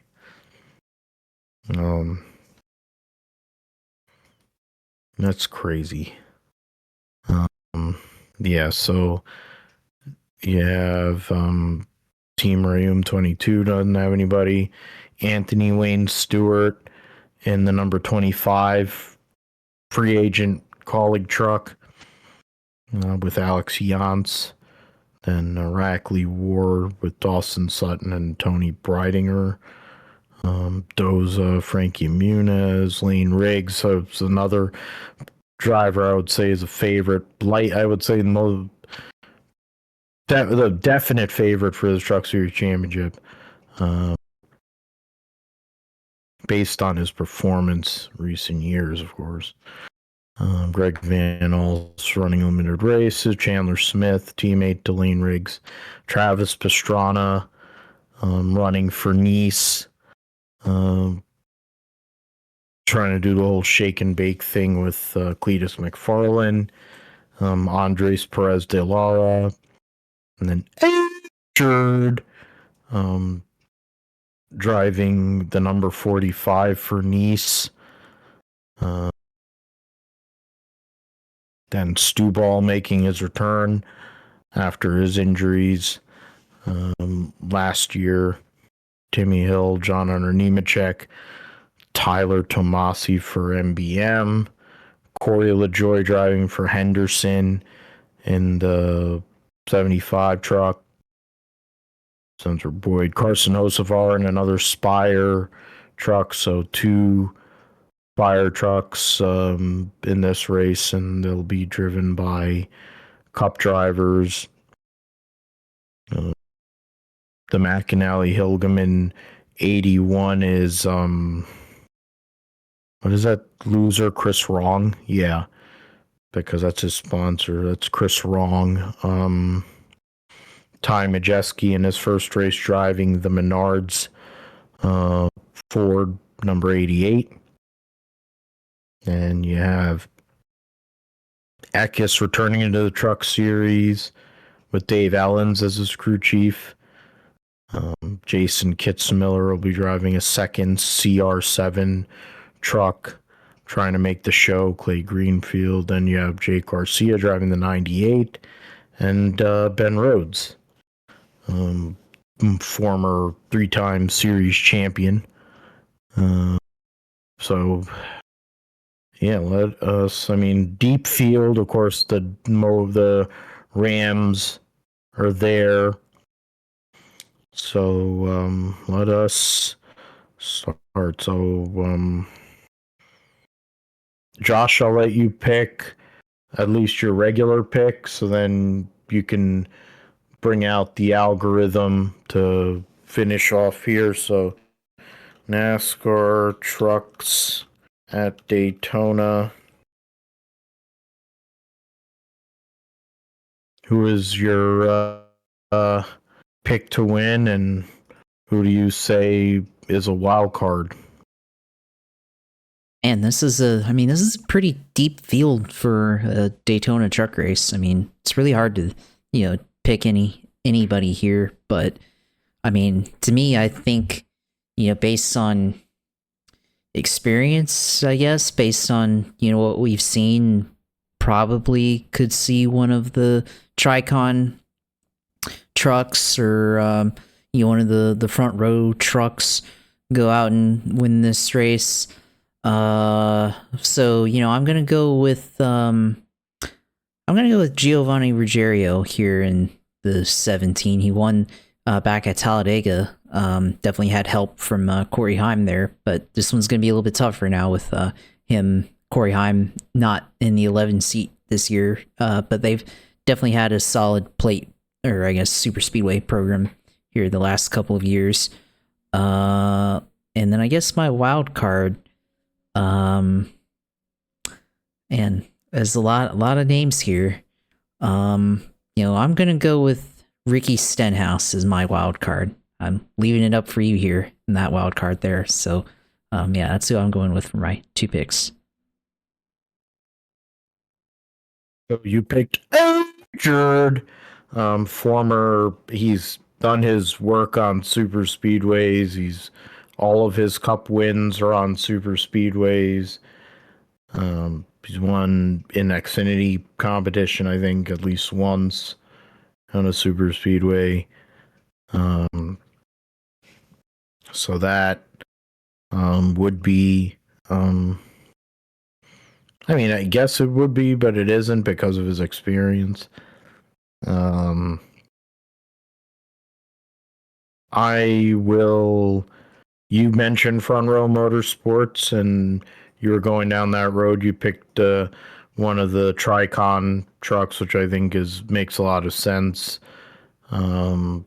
That's crazy. Yeah, so you have Team Rayum 22 doesn't have anybody. Anthony Wayne Stewart in the number 25 free agent Colleague truck with Alex Yance. Then Rackley War with Dawson Sutton and Tony Breidinger. Doza, Frankie Muniz, Lane Riggs. So it's another driver I would say is a favorite. Light, I would say the definite favorite for the Truck Series Championship. Based on his performance recent years, of course. Greg Van Alst running limited races. Chandler Smith, teammate to Lane Riggs. Travis Pastrana running for Nice. Trying to do the whole shake and bake thing with Cletus McFarland. Andres Perez de Lara. And then Richard driving the number 45 for Nice. Then Stuball making his return after his injuries last year. Timmy Hill, John Hunter Nemechek, Tyler Tomasi for MBM, Corey LaJoy driving for Henderson in the 75 truck. Spencer Boyd, Carson Hocevar in another Spire truck. So 2 fire trucks in this race, and they'll be driven by Cup drivers. The McAnally Hilgeman 81 is what is that loser Chris Wrong? Yeah, because that's his sponsor. That's Chris Wrong. Ty Majeski in his first race driving the Menards Ford number 88. And you have Eckes returning into the truck series with Dave Ellens as his crew chief. Jason Kitzmiller will be driving a second CR7 truck, trying to make the show. Clay Greenfield. Then you have Jake Garcia driving the 98, and Ben Rhodes, former 3-time series champion. So, yeah, let us. I mean, deep field. Of course, the Rams are there. So let us start. So Josh, I'll let you pick at least your regular pick, so then you can bring out the algorithm to finish off here. So NASCAR trucks at Daytona. Who is your pick to win, and who do you say is a wild card? And this is a pretty deep field for a Daytona truck race. I mean, it's really hard to, pick anybody here, but I mean, to me, I think, based on experience, I guess, based on, what we've seen, probably could see one of the Tricon trucks or, one of the front row trucks go out and win this race. So I'm gonna go with Giovanni Ruggiero here in the 17. He won back at Talladega. Definitely had help from Corey Heim there, but this one's gonna be a little bit tougher now with Corey Heim not in the 11 seat this year. But they've definitely had a solid plate, or I guess super speedway program here the last couple of years. And then I guess my wild card. And there's a lot of names here. I'm gonna go with Ricky Stenhouse as my wild card. I'm leaving it up for you here in that wild card there. So, yeah, that's who I'm going with for my 2 picks. So you picked Jared, he's done his work on super speedways. All of his cup wins are on super speedways. He's won in Xfinity competition, I think, at least once on a super speedway. So that would be, I mean, I guess it would be, but it isn't because of his experience. You mentioned Front Row Motorsports, and you were going down that road. You picked one of the Tricon trucks, which I think makes a lot of sense. I'm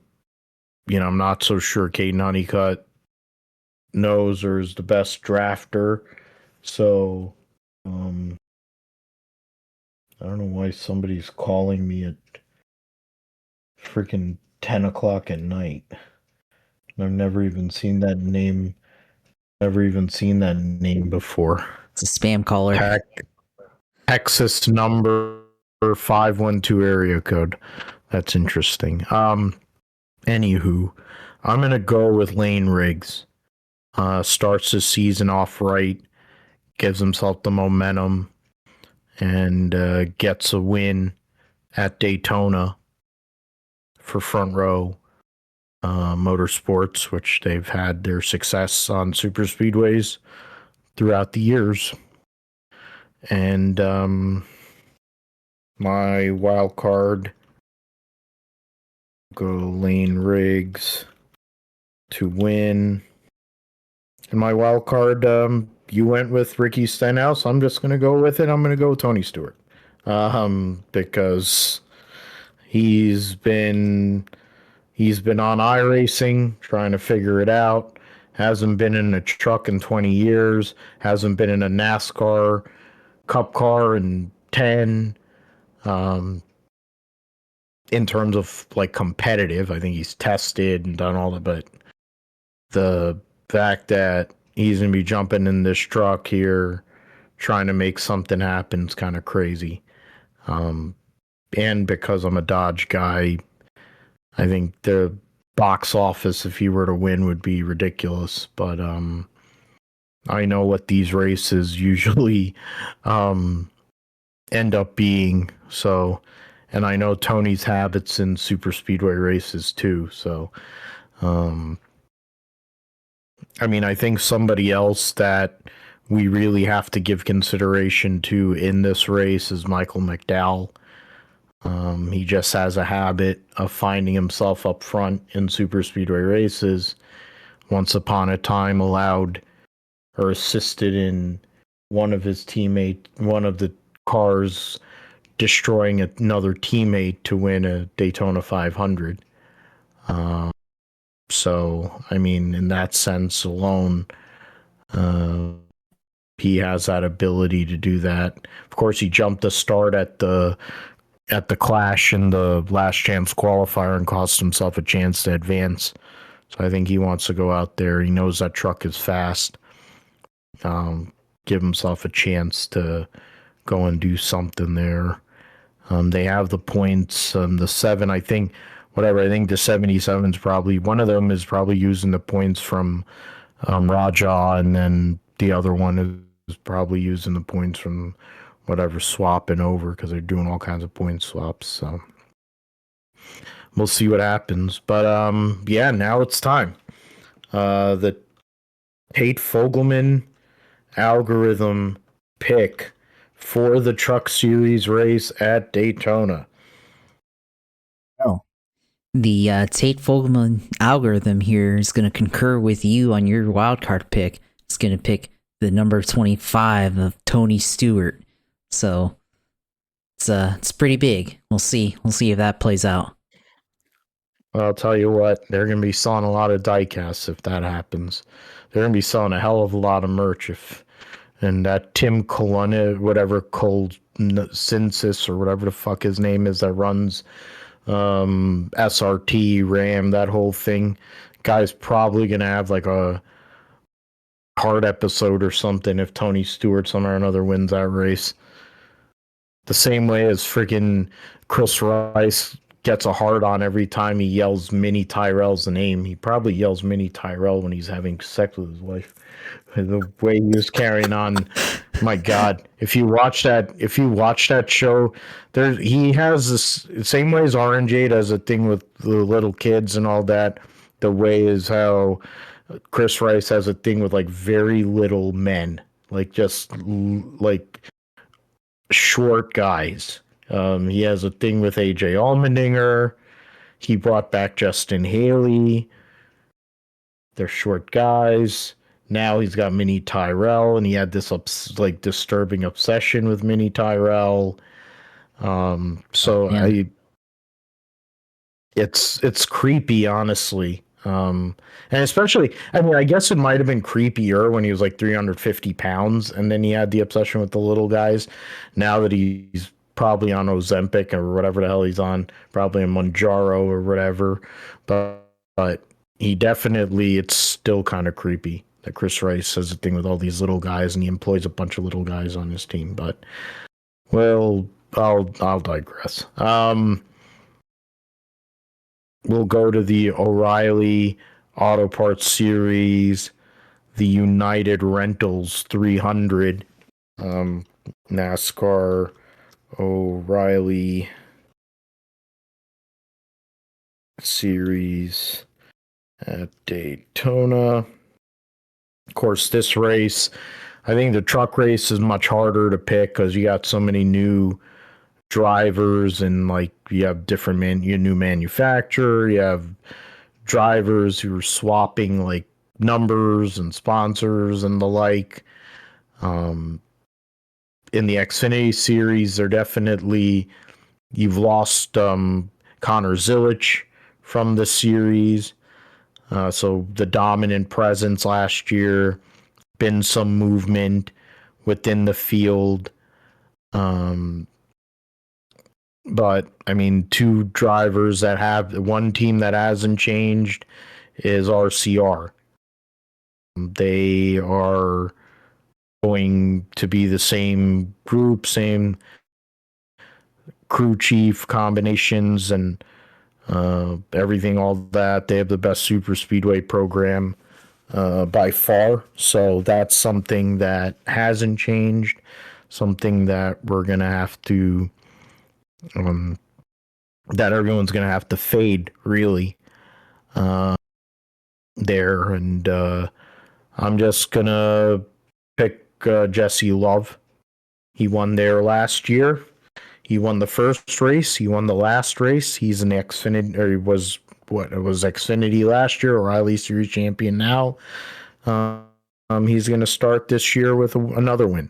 not so sure Caden Honeycutt knows or is the best drafter. So, I don't know why somebody's calling me at freaking 10 o'clock at night. I've never even seen that name. Never even seen that name before. It's a spam caller. Texas number 512 area code. That's interesting. Anywho, I'm gonna go with Lane Riggs. Starts the season off right, gives himself the momentum, and gets a win at Daytona for Front Row Motorsports, which they've had their success on super speedways throughout the years. And my wild card, go Lane Riggs to win. And my wild card, you went with Ricky Stenhouse. I'm just going to go with it. I'm going to go with Tony Stewart. Because he's been he's been on iRacing trying to figure it out. Hasn't been in a truck in 20 years. Hasn't been in a NASCAR Cup car in 10. Um, in terms of like competitive, I think he's tested and done all that, but the fact that he's gonna be jumping in this truck here, trying to make something happen is kind of crazy. Um, and because I'm a Dodge guy, I think the box office, if he were to win, would be ridiculous. But I know what these races usually um, end up being. So, and I know Tony's habits in super speedway races too. So, um, I mean, I think somebody else that we really have to give consideration to in this race is Michael McDowell. He just has a habit of finding himself up front in super speedway races. Once upon a time, allowed or assisted in one of the cars destroying another teammate to win a Daytona 500. So, I mean, in that sense alone, uh, he has that ability to do that. Of course, he jumped the start at the clash in the last chance qualifier and cost himself a chance to advance. So I think he wants to go out there. He knows that truck is fast. Give himself a chance to go and do something there. They have the points. The 7, I think, whatever. I think the 77 is probably one of them is probably using the points from Raja, and then the other one is probably using the points from whatever swapping over because they're doing all kinds of point swaps. So we'll see what happens. But yeah, now it's time. The Tate Fogelman algorithm pick for the Truck Series race at Daytona. Oh, the Tate Fogelman algorithm here is going to concur with you on your wildcard pick. It's going to pick the number 25 of Tony Stewart. So it's pretty big. We'll see. We'll see if that plays out. I'll tell you what, they're going to be selling a lot of diecasts if that happens. They're going to be selling a hell of a lot of merch if, and that Tim Colonna, whatever Synsis or whatever the fuck his name is that runs SRT, RAM, that whole thing. Guy's probably going to have like a hard episode or something if Tony Stewart somehow or another wins that race. The same way as freaking Chris Rice gets a hard on every time he yells Minnie Tyrell's name. He probably yells Minnie Tyrell when he's having sex with his wife. The way he was carrying on, my God! If you watch that show, he has this same way as Orangeade has a thing with the little kids and all that. The way is how Chris Rice has a thing with like very little men, like just like short guys. He has a thing with AJ Allmendinger. He brought back Justin Haley. They're short guys. Now he's got Minnie Tyrell, and he had this disturbing obsession with Minnie Tyrell. Yeah. It's creepy, honestly. And especially, I mean, I guess it might have been creepier when he was like 350 pounds, and then he had the obsession with the little guys. Now that he's probably on Ozempic or whatever the hell he's on, probably a Mounjaro or whatever, but he definitely, it's still kind of creepy that Chris Rice has a thing with all these little guys, and he employs a bunch of little guys on his team. But well, I'll digress. We'll go to the O'Reilly Auto Parts Series, the United Rentals 300, NASCAR O'Reilly Series at Daytona. Of course, this race, I think the truck race is much harder to pick because you got so many new drivers, and like you have different new manufacturer, you have drivers who are swapping like numbers and sponsors and the like. Um, in the Xfinity series, they're definitely, you've lost Connor Zilic from the series. So the dominant presence last year, been some movement within the field. But I mean, two drivers that have one team that hasn't changed is RCR. They are going to be the same group, same crew chief combinations, and everything, all that. They have the best super speedway program by far. So that's something that hasn't changed, something that we're going to have to, that everyone's going to have to fade, really, there. And I'm just going to pick Jesse Love. He won there last year. He won the first race. He won the last race. He's an Xfinity, or he was what it was Xfinity last year, O'Reilly Series champion now. He's going to start this year with another win.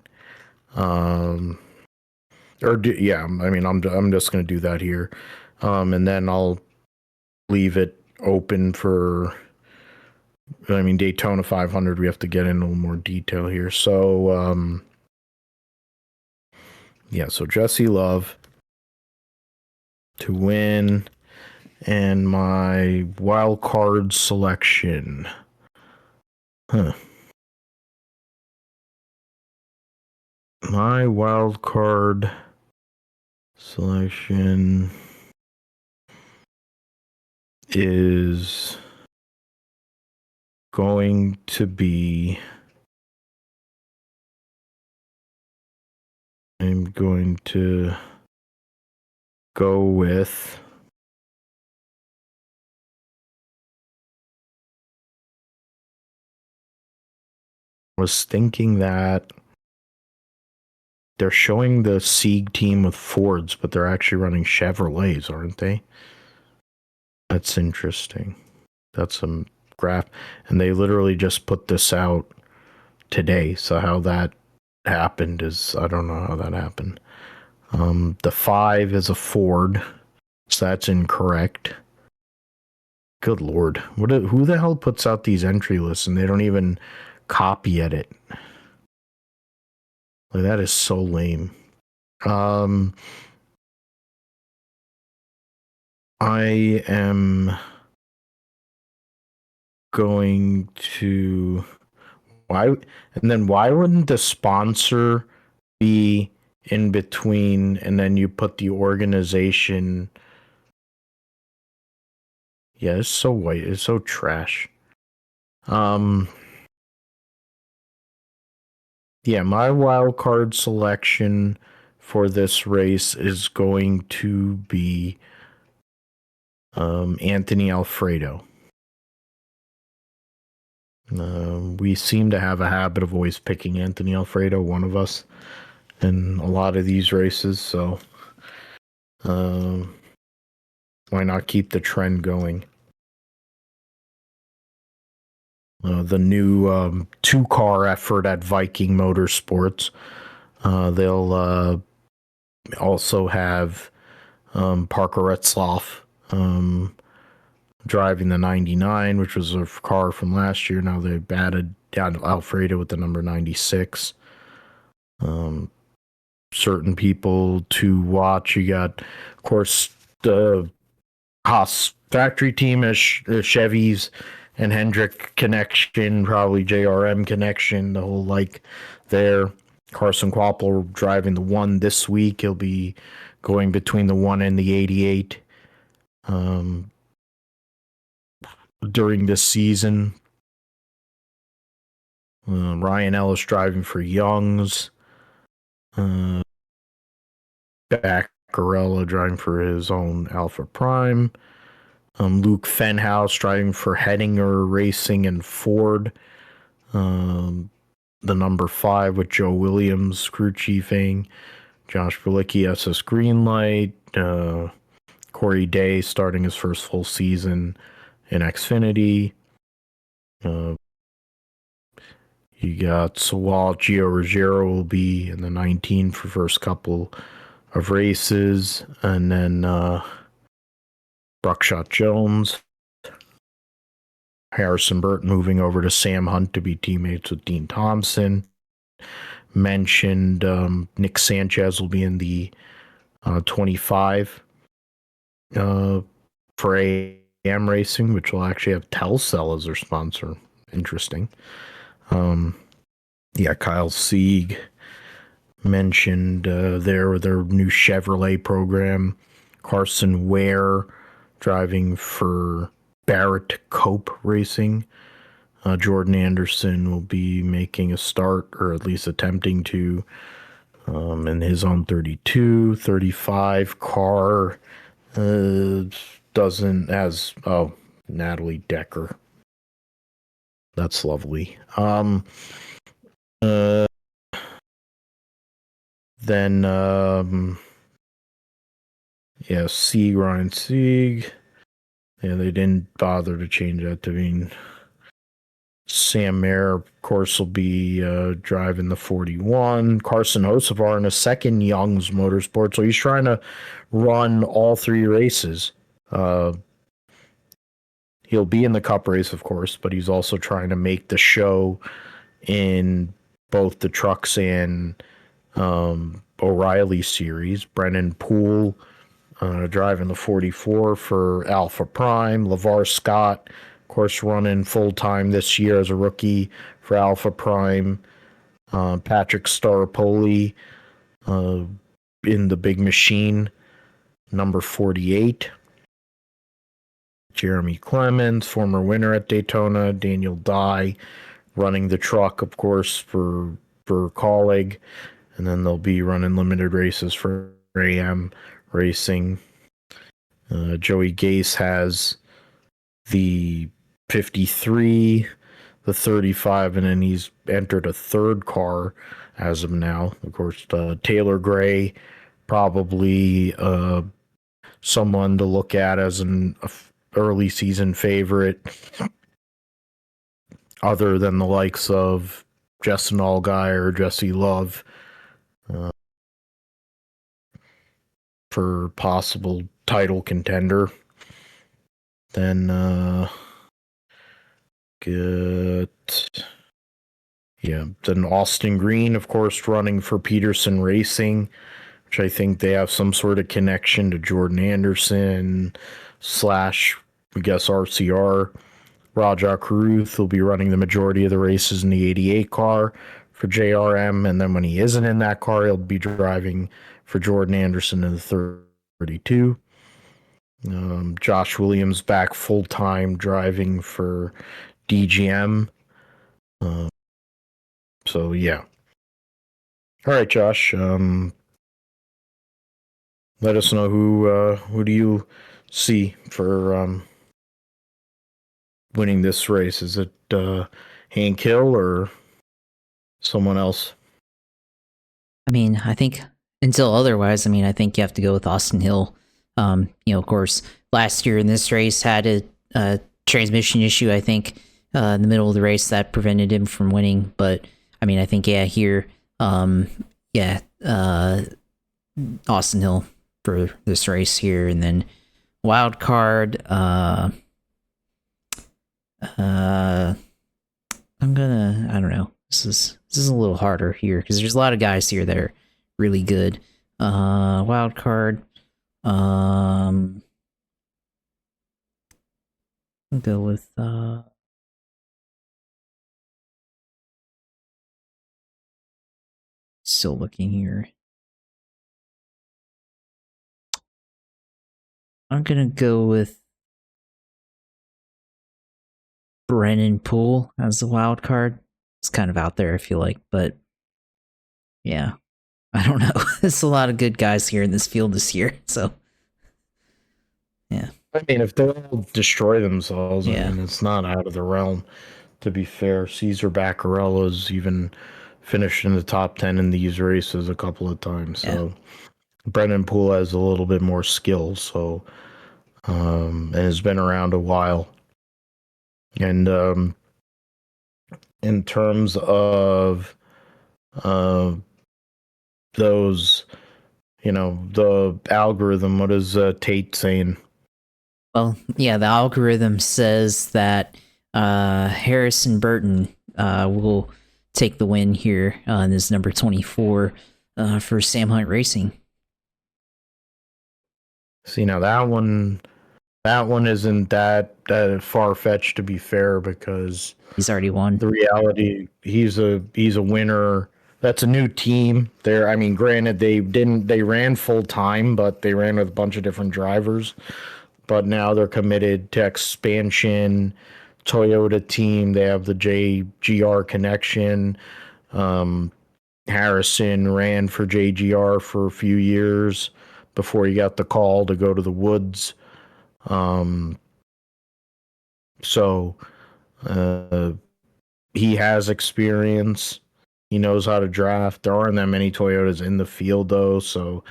Yeah, I mean, I'm just going to do that here, and then I'll leave it open for. I mean, Daytona 500. We have to get in a little more detail here. So, yeah. So Jesse Love to win, and my wild card selection. My wild card selection is going to be. I'm going to go with. Was thinking that they're showing the Sieg team with Fords, but they're actually running Chevrolets, aren't they? That's interesting. That's some graph. And they literally just put this out today. So how that happened is, I don't know how that happened. The 5 is a Ford, so that's incorrect. Good Lord. Who the hell puts out these entry lists and they don't even copy edit? Like, that is so lame. I am going to why why wouldn't the sponsor be in between and then you put the organization? Yeah, it's so white, it's so trash. Yeah, my wild card selection for this race is going to be Anthony Alfredo. We seem to have a habit of always picking Anthony Alfredo, one of us, in a lot of these races. So why not keep the trend going? The new 2-car effort at Viking Motorsports. They'll also have Parker Retzloff driving the 99, which was a car from last year. Now they've added Alfredo with the number 96. Certain people to watch. You got, of course, the Haas factory team as Chevys and Hendrick connection, probably JRM connection, the whole like there. Carson Kvapil driving the 1 this week. He'll be going between the 1 and the 88 during this season. Ryan Ellis driving for Youngs. Baccarella driving for his own Alpha Prime. Luke Fenhouse driving for Hettinger Racing and Ford. The number 5 with Joe Williams crew chiefing. Josh Berlicki SS Greenlight. Corey Day starting his first full season in Xfinity. You got Sawal Gio Ruggiero will be in the 19 for first couple of races, and then Buckshot Jones, Harrison Burt moving over to Sam Hunt to be teammates with Dean Thompson. Mentioned Nick Sanchez will be in the 25 for AM Racing, which will actually have Telcel as their sponsor. Interesting. Kyle Sieg mentioned their new Chevrolet program. Carson Ware driving for Barrett Cope Racing. Jordan Anderson will be making a start, or at least attempting to, in his own 32, 35 car. Doesn't has Natalie Decker. That's lovely. Then Sieg, Ryan Sieg. Yeah, they didn't bother to change that to mean Sam Mayer, of course, will be driving the 41. Carson Hocevar in a second Young's Motorsport. So he's trying to run all three races. He'll be in the Cup race, of course, but he's also trying to make the show in both the trucks and O'Reilly series. Brennan Poole driving the 44 for Alpha Prime. LeVar Scott, of course, running full-time this year as a rookie for Alpha Prime. Patrick Staropoli in the Big Machine, number 48. Jeremy Clemens, former winner at Daytona. Daniel Dye running the truck, of course, for Colleague. And then they'll be running limited races for AM Racing. Joey Gase has the 53, the 35, and then he's entered a third car as of now. Of course, Taylor Gray, probably someone to look at as an early season favorite, other than the likes of Justin Allgaier or Jesse Love, for possible title contender. Then then Austin Green, of course, running for Peterson Racing, which I think they have some sort of connection to Jordan Anderson / I guess RCR. Rajah Caruth will be running the majority of the races in the 88 car for JRM, and then when he isn't in that car, he'll be driving for Jordan Anderson in the 32. Josh Williams back full-time driving for DGM. So yeah. All right, Josh. Let us know who do you see for winning this race. Is it Hank Hill or someone else? I mean, I think until otherwise, I mean, I think you have to go with Austin Hill. Of course, last year in this race had a transmission issue, I think, in the middle of the race that prevented him from winning. But I mean, I think, here, Austin Hill for this race here. And then wild card, I don't know. This is a little harder here because there's a lot of guys here that are really good. Wild card. I'll go with still looking here. I'm gonna go with Brennan Poole as the wild card. It's kind of out there, I feel like, but yeah, I don't know. There's a lot of good guys here in this field this year, so yeah. I mean, if they all destroy themselves, Yeah. I mean, it's not out of the realm, to be fair. Caesar Baccarella's even finished in the top 10 in these races a couple of times. So Brennan Poole has a little bit more skill, so and has been around a while. And in terms of uh, those, the algorithm. What is Tate saying? Well, yeah, the algorithm says that Harrison Burton will take the win here in this number 24 for Sam Hunt Racing. See, now that one isn't that far fetched, to be fair, because He's already won. the reality, he's a winner. That's a new team. I mean, granted, they ran full time, but they ran with a bunch of different drivers. But now they're committed to expansion. Toyota team, they have the JGR connection. Harrison ran for JGR for a few years before he got the call to go to the woods. So uh, he has experience. He knows how to draft. There aren't that many Toyotas in the field, though. So,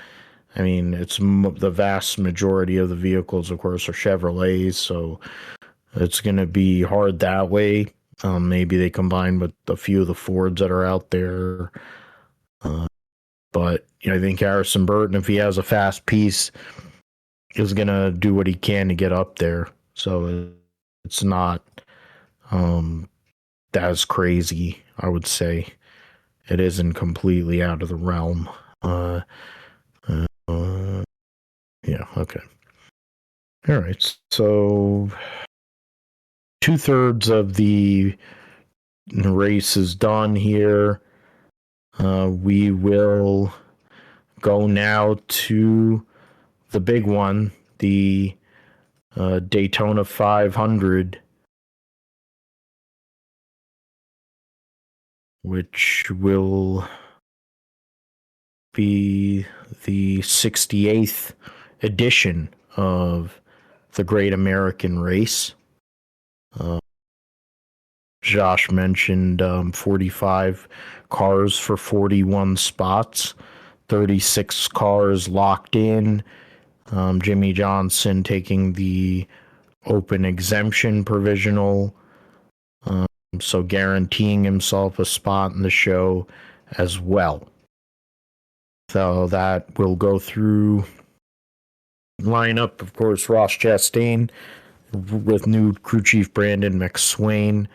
I mean, it's the vast majority of the vehicles, of course, are Chevrolets. So it's going to be hard that way. Maybe they combine with a few of the Fords that are out there. But I think Harrison Burton, if he has a fast piece, is going to do what he can to get up there. So it's not as crazy, I would say. It isn't completely out of the realm. Yeah, okay. All right. So 2/3 of the race is done here. We will go now to the big one, the Daytona 500, which will be the 68th edition of the Great American Race. Josh mentioned 45 cars for 41 spots, 36 cars locked in. Jimmy Johnson taking the open exemption provisional, so guaranteeing himself a spot in the show as well. So that will go through lineup, of course, Ross Chastain with new crew chief Brandon McSwain,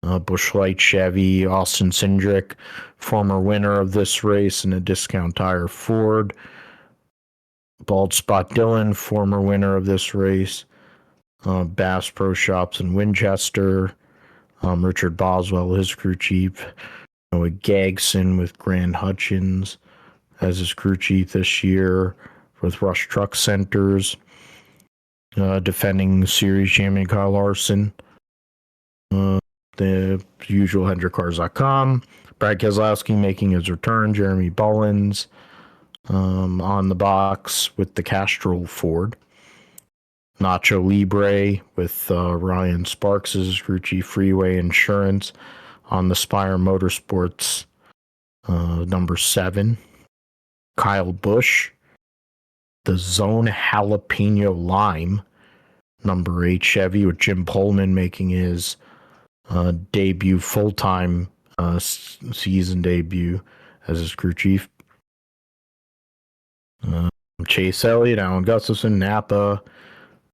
Busch Light Chevy, Austin Cindric, former winner of this race in a Discount Tire Ford, Bald Spot Dillon, former winner of this race, Bass Pro Shops in Winchester, Richard Boswell, his crew chief, Noah Gagson with Grand Hutchins as his crew chief this year with Rush Truck Centers, defending series champion Kyle Larson, the usual HendrickCars.com, Brad Keselowski making his return, Jeremy Bullins on the box with the Castrol Ford, Nacho Libre with Ryan Sparks as his crew chief, Freeway Insurance on the Spire Motorsports number 7, Kyle Busch, the Zone Jalapeno Lime number 8 Chevy with Jim Pullman making his debut, full-time season debut as his crew chief. Chase Elliott, Alan Gustafson, Napa,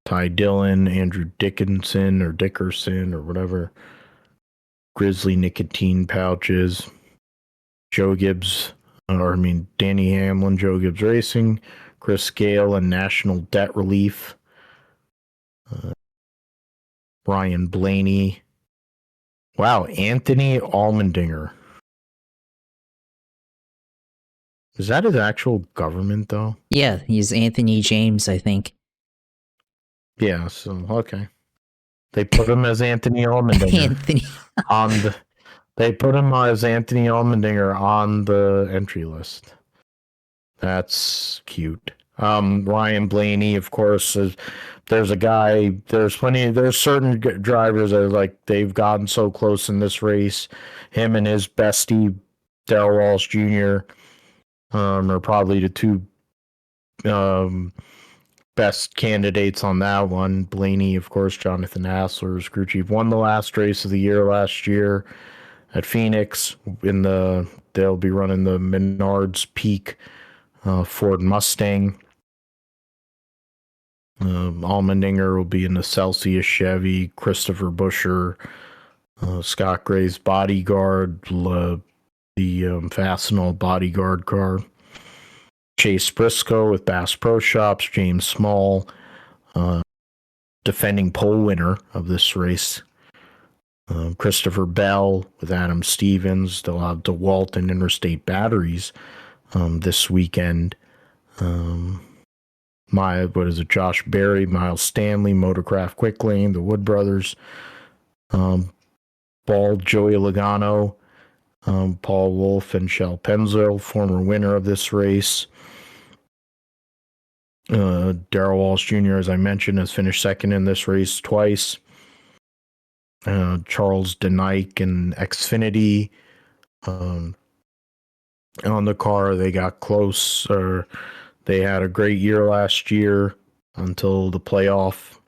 Ty Dillon, Andrew Dickinson or Dickerson or whatever, Grizzly Nicotine Pouches, Danny Hamlin, Joe Gibbs Racing, Chris Gale and National Debt Relief, Brian Blaney. Wow, Anthony Allmendinger. Is that his actual government, though? Yeah, he's Anthony James, I think. Yeah, so, okay. They put him as Anthony Allmendinger. Anthony. They put him as Anthony Allmendinger on the entry list. That's cute. Ryan Blaney, of course, there's certain drivers that are like, they've gotten so close in this race. Him and his bestie, Darrell Walsh Jr., are probably the two best candidates on that one. Blaney, of course, Jonathan Hassler's crew chief, won the last race of the year last year. at Phoenix. They'll be running the Menards Peak Ford Mustang. Allmendinger will be in the Celsius Chevy. Christopher Busher, Scott Gray's Bodyguard, the Fastenal Bodyguard car. Chase Briscoe with Bass Pro Shops. James Small, defending pole winner of this race. Christopher Bell with Adam Stevens. They'll have DeWalt and Interstate Batteries this weekend. Josh Berry, Miles Stanley, Motorcraft Quick Lane, the Wood Brothers, Bald, Joey Logano, Paul Wolf, and Shell Pennzoil, former winner of this race. Darrell Walsh Jr., as I mentioned, has finished second in this race twice. Charles DeNike and Xfinity on the car. They got close. They had a great year last year until the playoff.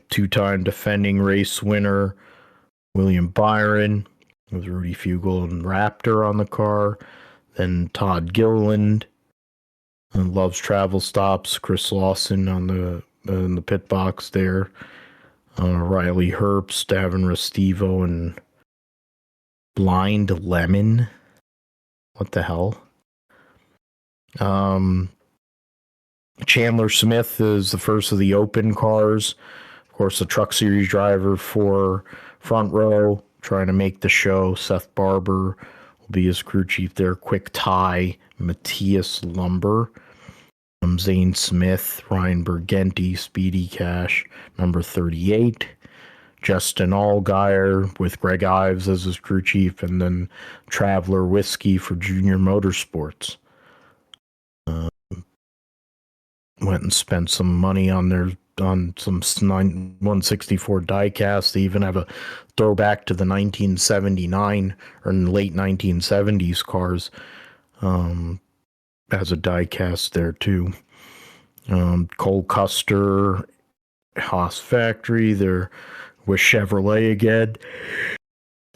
Two-time defending race winner William Byron with Rudy Fugle and Raptor on the car. Then Todd Gilliland and Loves Travel Stops. Chris Lawson in the pit box there. Riley Herbst, Davin Restivo, and Blind Lemon. What the hell? Chandler Smith is the first of the open cars. Of course, the Truck Series driver for Front Row, trying to make the show. Seth Barber will be his crew chief there. Quick Tie, Matthias Lumber, Zane Smith, Ryan Bergenti, Speedy Cash, number 38. Justin Allgaier with Greg Ives as his crew chief, and then Traveler Whiskey for Junior Motorsports. Went and spent some money on some 164 diecast. They even have a throwback to the 1979 or late 1970s cars as a diecast there too. Cole Custer, Haas Factory, they're with Chevrolet again.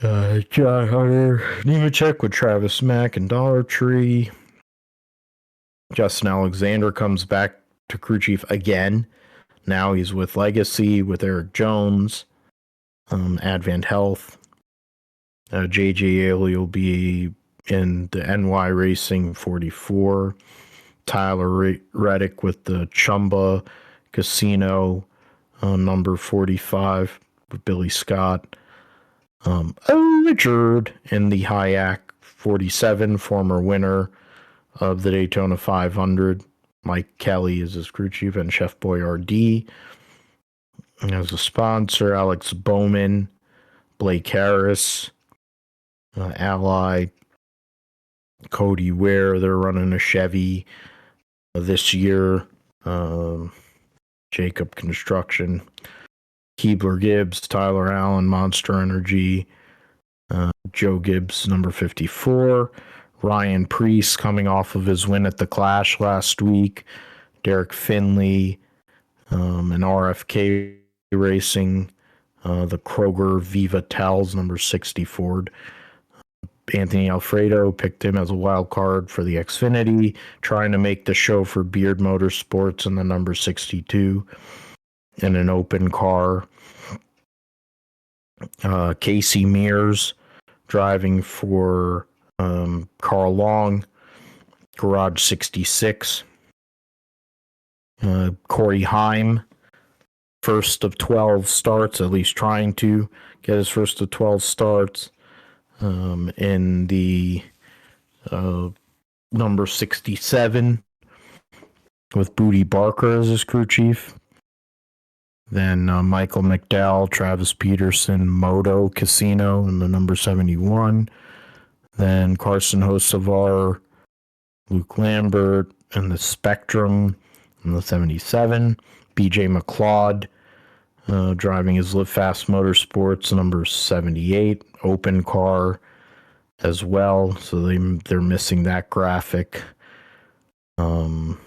John Hunter, Nemechek with Travis Mack and Dollar Tree. Justin Alexander comes back to crew chief again. Now he's with Legacy with Eric Jones, Advent Health. JJ Ailey will be in the NY Racing 44. Tyler Reddick with the Chumba Casino, number 45 with Billy Scott. Richard in the Hayek 47, former winner of the Daytona 500. Mike Kelly is his crew chief, and Chef Boyardee as a sponsor. Alex Bowman, Blake Harris, Ally, Cody Ware. They're running a Chevy this year. Jacob Construction, Keebler Gibbs, Tyler Allen, Monster Energy, Joe Gibbs, number 54. Ryan Preece coming off of his win at the Clash last week. Derek Finley, and RFK Racing, the Kroger Viva Tals, number 60 Ford. Anthony Alfredo picked him as a wild card for the Xfinity, trying to make the show for Beard Motorsports in the number 62 in an open car. Casey Mears driving for Carl Long, Garage 66. Corey Heim, first of 12 starts, at least trying to get his first of 12 starts in the number 67 with Booty Barker as his crew chief. Then Michael McDowell, Travis Peterson, Moto Casino in the number 71. Then Carson Hocevar, Luke Lambert, and the Spectrum in the 77. BJ McLeod driving his Live Fast Motorsports, number 78. Open car as well, so they're missing that graphic. Or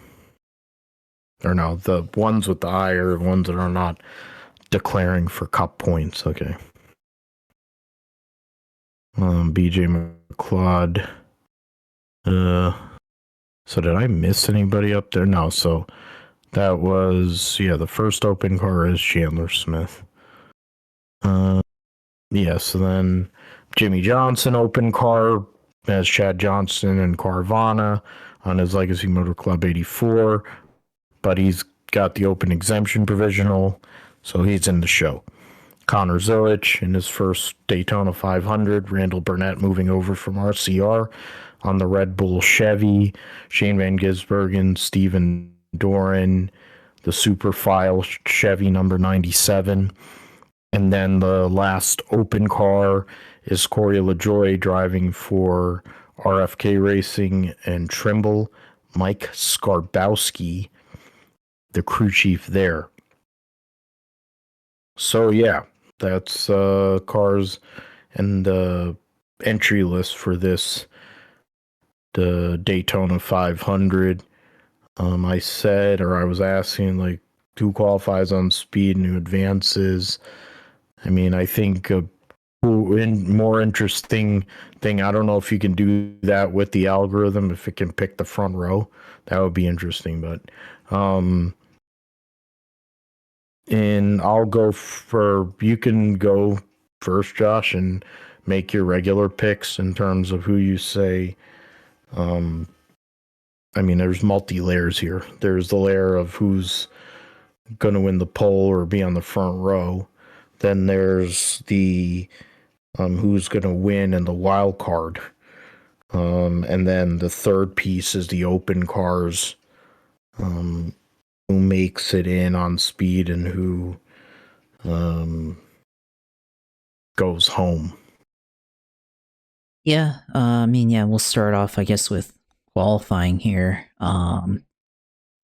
no, the ones with the eye are the ones that are not declaring for cup points. Okay. BJ McLeod. Uh, so did I miss anybody up there? No. So that was, yeah, the first open car is Chandler Smith. Yeah, so then Jimmy Johnson open car has Chad Johnson and Carvana on his Legacy Motor Club 84, but he's got the open exemption provisional, so he's in the show. Connor Zolich in his first Daytona 500, Randall Burnett moving over from RCR on the Red Bull Chevy, Shane Van Gisbergen, Steven Doran, the Superfile Chevy number 97. And then the last open car is Corey LaJoy driving for RFK Racing and Trimble, Mike Skarbowski, the crew chief there. So yeah, that's cars and the entry list for this, the Daytona 500. I said, or I was asking, like, who qualifies on speed and who advances. I mean, I think a more interesting thing, I don't know if you can do that with the algorithm, if it can pick the front row. That would be interesting, but and I'll go for, you can go first, Josh, and make your regular picks in terms of who you say. I mean, there's multi layers here. There's the layer of who's going to win the pole or be on the front row. Then there's the who's going to win in the wild card. And then the third piece is the open cars, who makes it in on speed and who goes home. Yeah, I mean, yeah, we'll start off, I guess, with qualifying here. In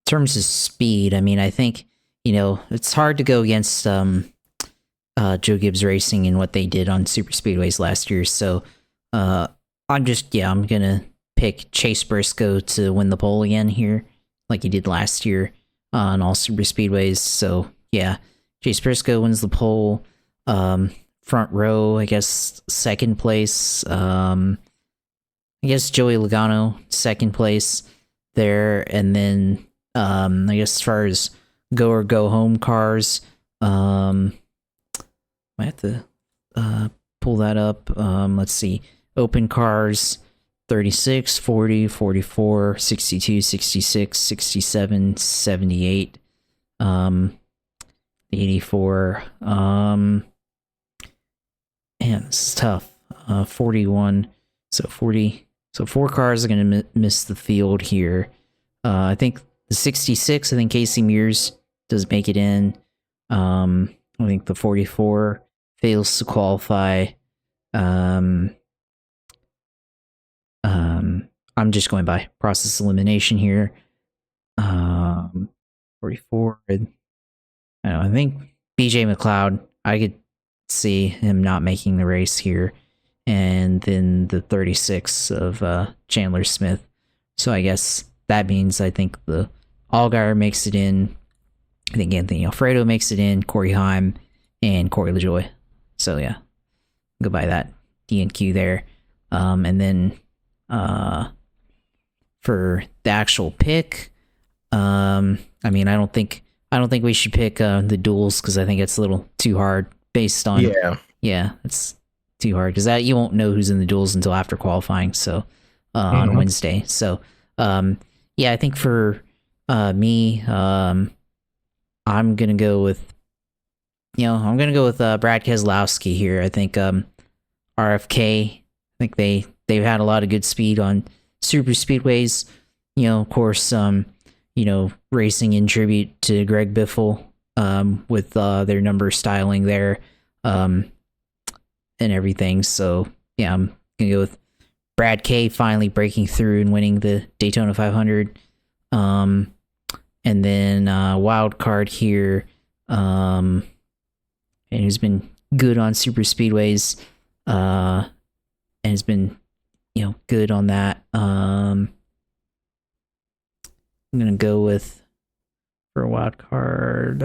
terms of speed, I mean, I think, it's hard to go against Joe Gibbs Racing and what they did on super speedways last year. So I'm gonna pick Chase Briscoe to win the pole again here, like he did last year on all super speedways. So yeah, Chase Briscoe wins the pole. Front row, I guess second place. I guess Joey Logano second place there, and then I guess as far as go or go home cars, I have to pull that up. Let's see. Open cars 36, 40, 44, 62, 66, 67, 78, 84. Man, this is tough. 41. So 40. So 4 cars are going to miss the field here. I think the 66, I think Casey Mears does make it in. I think the 44 fails to qualify. I'm just going by process elimination here. 44. I don't know, I think BJ McLeod, I could see him not making the race here. And then the 36 of Chandler Smith. So I guess that means I think the Allgaier makes it in. I think Anthony Alfredo makes it in, Corey Heim, and Corey LaJoy. So yeah, go by that DNQ there. And then for the actual pick, I mean, I don't think we should pick the duels because I think it's a little too hard based on it's too hard because that you won't know who's in the duels until after qualifying. So on Wednesday. So yeah, I think for me, I'm gonna go with Brad Keselowski here. I think RFK. I think they've had a lot of good speed on super speedways. Of course, racing in tribute to Greg Biffle with their number styling there and everything. So yeah, I'm gonna go with Brad K finally breaking through and winning the Daytona 500. And then wild card here, and who's been good on super speedways, and has been good on that. I'm gonna go with for a wild card.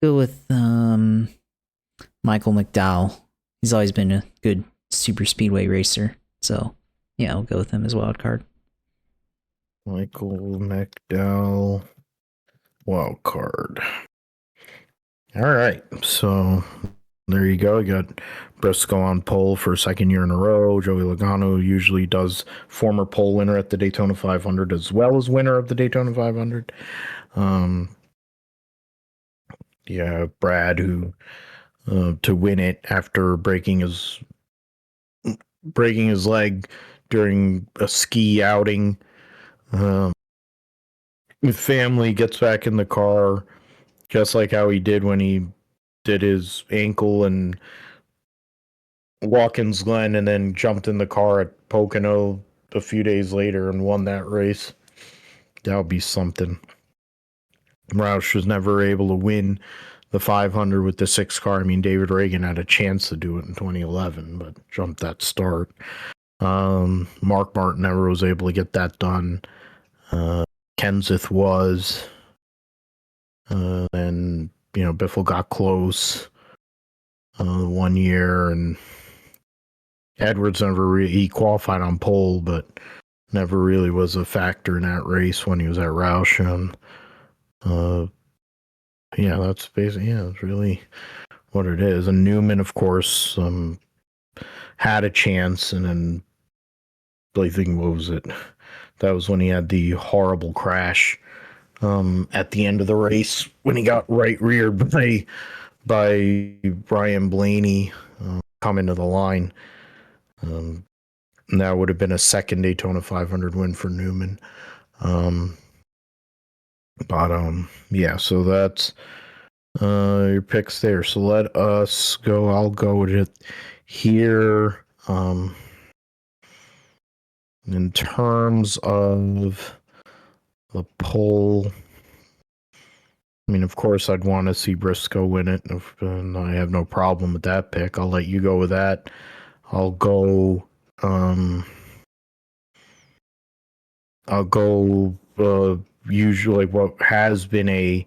go with Michael McDowell. He's always been a good super speedway racer. So yeah, I'll go with him as wild card. Michael McDowell, wild card. All right, so there you go. You got Briscoe on pole for a second year in a row. Joey Logano usually does former pole winner at the Daytona 500 as well as winner of the Daytona 500. Yeah, Brad, who to win it after breaking his leg during a ski outing. With family, gets back in the car, just like how he did when he did his ankle and Watkins Glen, and then jumped in the car at Pocono a few days later and won that race. That would be something. Roush was never able to win the 500 with the 6 car. I mean, David Reagan had a chance to do it in 2011, but jumped that start. Mark Martin never was able to get that done. Kenseth was. And, Biffle got close 1 year, and Edwards he qualified on pole, but never really was a factor in that race when he was at Roush. Yeah, that's basically, that's really what it is. And Newman, of course, had a chance, and then I think, what was it? That was when he had the horrible crash at the end of the race when he got right reared by Brian Blaney coming to the line. And that would have been a second Daytona 500 win for Newman. Yeah, so that's your picks there. So let us go. I'll go with it here. In terms of the poll, I mean, of course, I'd want to see Briscoe win it, and I have no problem with that pick. I'll let you go with that. I'll go. Usually what has been a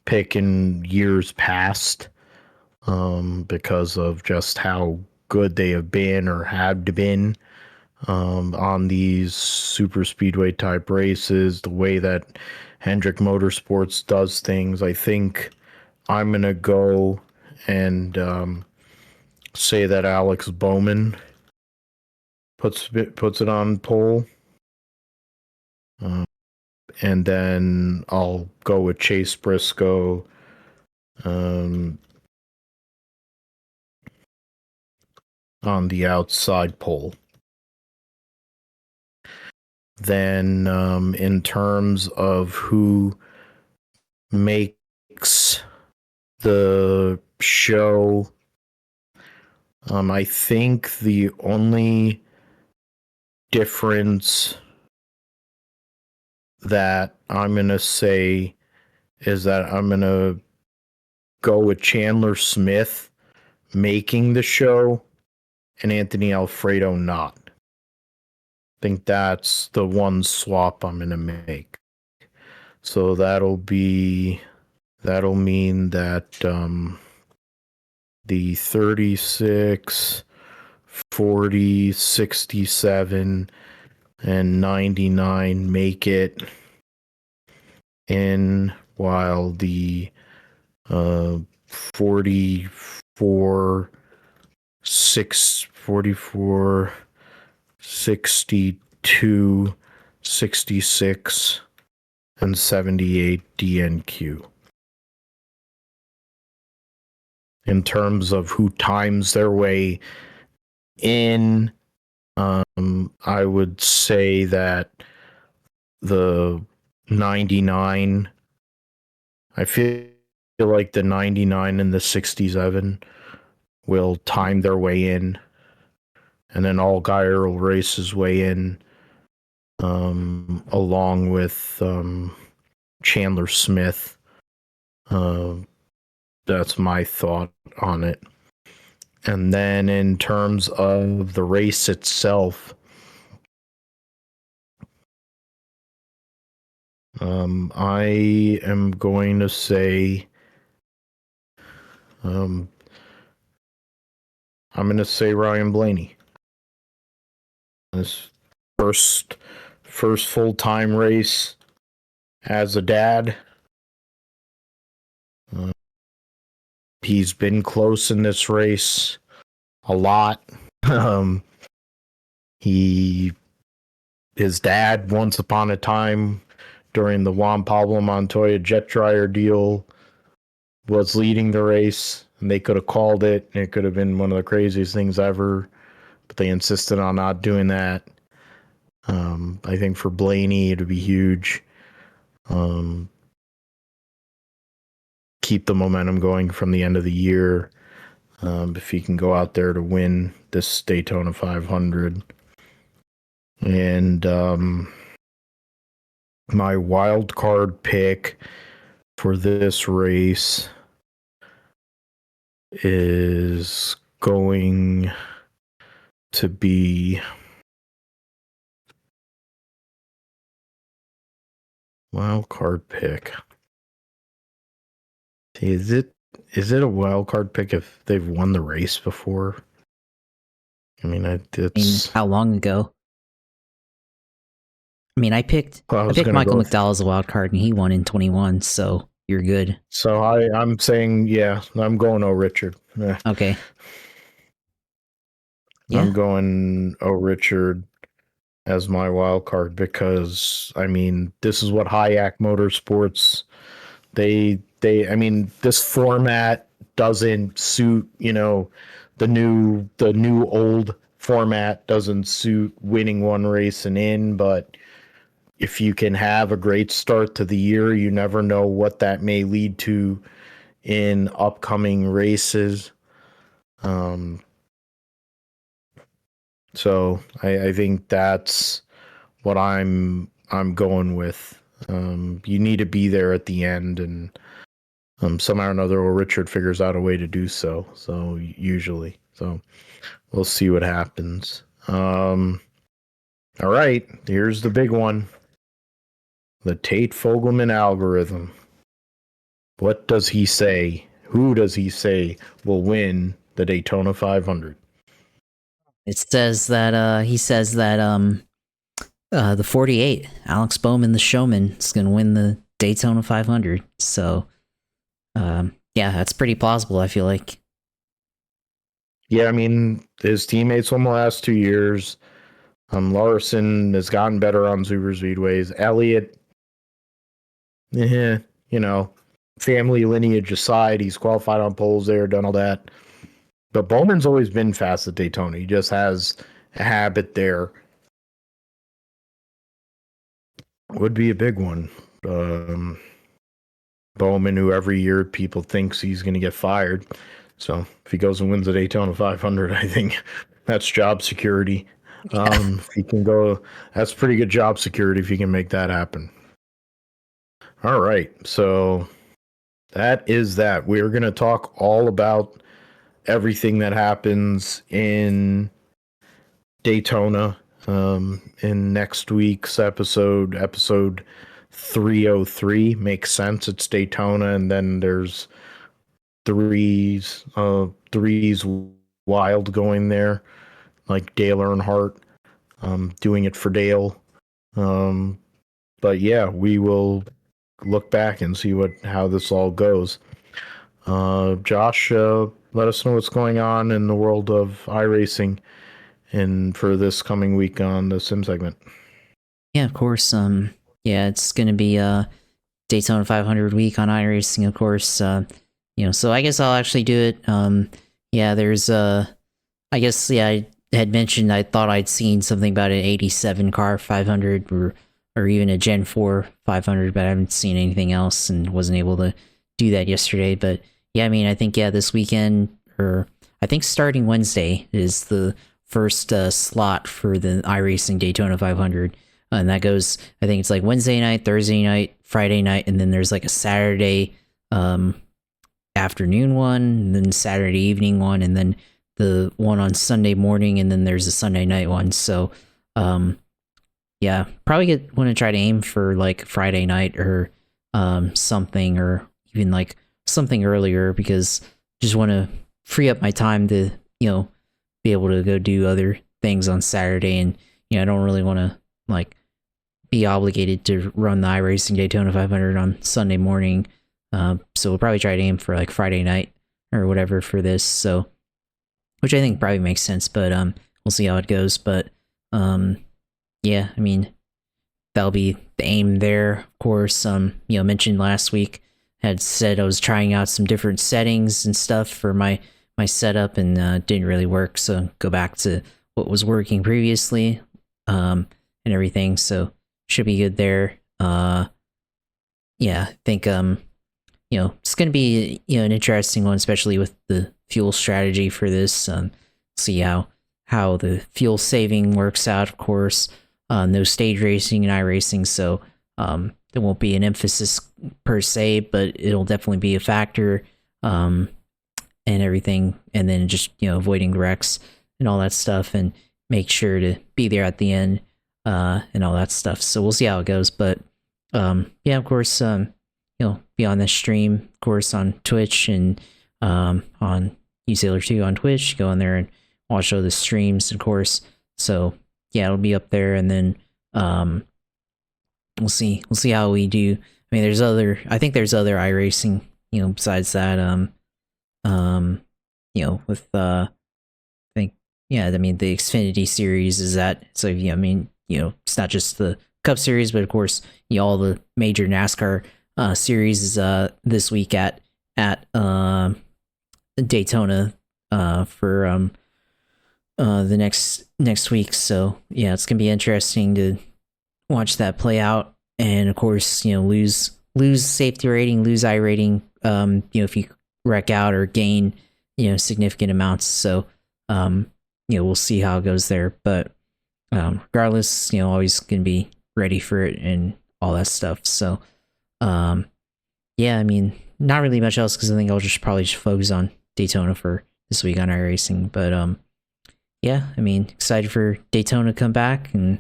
pick in years past, because of just how good they have been or had been on these super speedway type races, the way that Hendrick Motorsports does things. I think I'm gonna go and say that Alex Bowman puts it on pole, and then I'll go with Chase Briscoe on the outside pole. Then, in terms of who makes the show, I think the only difference that I'm going to say is that I'm going to go with Chandler Smith making the show and Anthony Alfredo not. I think that's the one swap I'm going to make. So that'll mean that the 36, 40, 67, and 99 make it in, while the 44, 62, 66, and 78 DNQ. In terms of who times their way in, I would say that the 99, I feel like the 99 and the 67 will time their way in, and then Allgaier will race his way in, along with Chandler Smith. That's my thought on it. And then in terms of the race itself, I am going to say Um, I'm going to say Ryan Blaney. His first full time race as a dad. Uh, he's been close in this race a lot. Um, he his dad once upon a time during the Juan Pablo Montoya jet dryer deal was leading the race, and they could have called it. It could have been one of the craziest things ever, but they insisted on not doing that. I think for Blaney, it'd be huge. Keep the momentum going from the end of the year. If he can go out there to win this Daytona 500. And my wild card pick for this race is going to be wild card pick. Is it a wild card pick if they've won the race before? I mean, How long ago? I mean, I picked Michael McDowell as a wild card, and he won in 21. So you're good. So I'm saying, yeah, I'm going Richard. Okay. Yeah. I'm going Richard as my wild card because I mean, this is what Hayek Motorsports I mean, this format doesn't suit, the new old format doesn't suit winning one race and in, but if you can have a great start to the year, you never know what that may lead to in upcoming races. So I think that's what I'm going with. You need to be there at the end, and somehow or another, Richard figures out a way to do so. So usually, so we'll see what happens. All right, here's the big one: the Tate Fogelman algorithm. What does he say? Who does he say will win the Daytona 500? It says that he says that the 48, Alex Bowman, the showman, is going to win the Daytona 500. So, yeah, that's pretty plausible, I feel like. Yeah, I mean, his teammates won the last 2 years. Larson has gotten better on super speedways. Elliott, family lineage aside, he's qualified on poles there, done all that. But Bowman's always been fast at Daytona. He just has a habit there. Would be a big one. Bowman, who every year people thinks he's going to get fired. So if he goes and wins the Daytona 500, I think that's job security. If he can go, that's pretty good job security if he can make that happen. All right, so that is that. We're going to talk all about everything that happens in Daytona in next week's episode 303. Makes sense. It's Daytona, and then there's threes wild going there, like Dale Earnhardt doing it for Dale. But yeah, we will look back and see how this all goes. Josh, let us know what's going on in the world of iRacing and for this coming week on the sim segment. Yeah, of course. Yeah, it's gonna be Daytona 500 week on iRacing, of course. So I guess I'll actually do it. Yeah, there's I guess I had mentioned I thought I'd seen something about an 87 car 500 or even a Gen 4 500, but I haven't seen anything else and wasn't able to do that yesterday. But yeah, I mean, I think this weekend, or I think starting Wednesday is the first slot for the iRacing Daytona 500. And that goes, I think it's like Wednesday night, Thursday night, Friday night, and then there's like a Saturday afternoon one, and then Saturday evening one, and then the one on Sunday morning, and then there's a Sunday night one. So, yeah, probably want to try to aim for like Friday night or something, or even like something earlier, because just want to free up my time to, be able to go do other things on Saturday. And, I don't really want to like be obligated to run the iRacing Daytona 500 on Sunday morning. So we'll probably try to aim for like Friday night or whatever for this. So, which I think probably makes sense, but we'll see how it goes. But yeah, I mean, that'll be the aim there. Of course, mentioned last week, had said I was trying out some different settings and stuff for my setup, and didn't really work. So go back to what was working previously, and everything. So should be good there. Yeah, I think it's going to be an interesting one, especially with the fuel strategy for this. See how the fuel saving works out. Of course, no stage racing and iRacing, so there won't be an emphasis per se, but it'll definitely be a factor, and everything. And then just avoiding wrecks and all that stuff, and make sure to be there at the end, and all that stuff. So we'll see how it goes, but yeah, of course, be on the stream, of course, on Twitch and on USailor2 on Twitch. Go on there and watch all the streams, of course. So yeah, it'll be up there, and then we'll see how we do. I mean, I think there's other iRacing, besides that. With I think, yeah, I mean, the Xfinity series is that. So yeah, I mean, it's not just the Cup Series, but of course, all the major NASCAR series is this week at Daytona for the next week. So yeah, it's gonna be interesting to watch that play out. And of course, lose safety rating, lose I rating, if you wreck out or gain significant amounts. So we'll see how it goes there, but regardless, always gonna be ready for it and all that stuff. So yeah, I mean, not really much else, because I think I'll probably focus on Daytona for this week on iRacing. But yeah, I mean, excited for Daytona to come back, and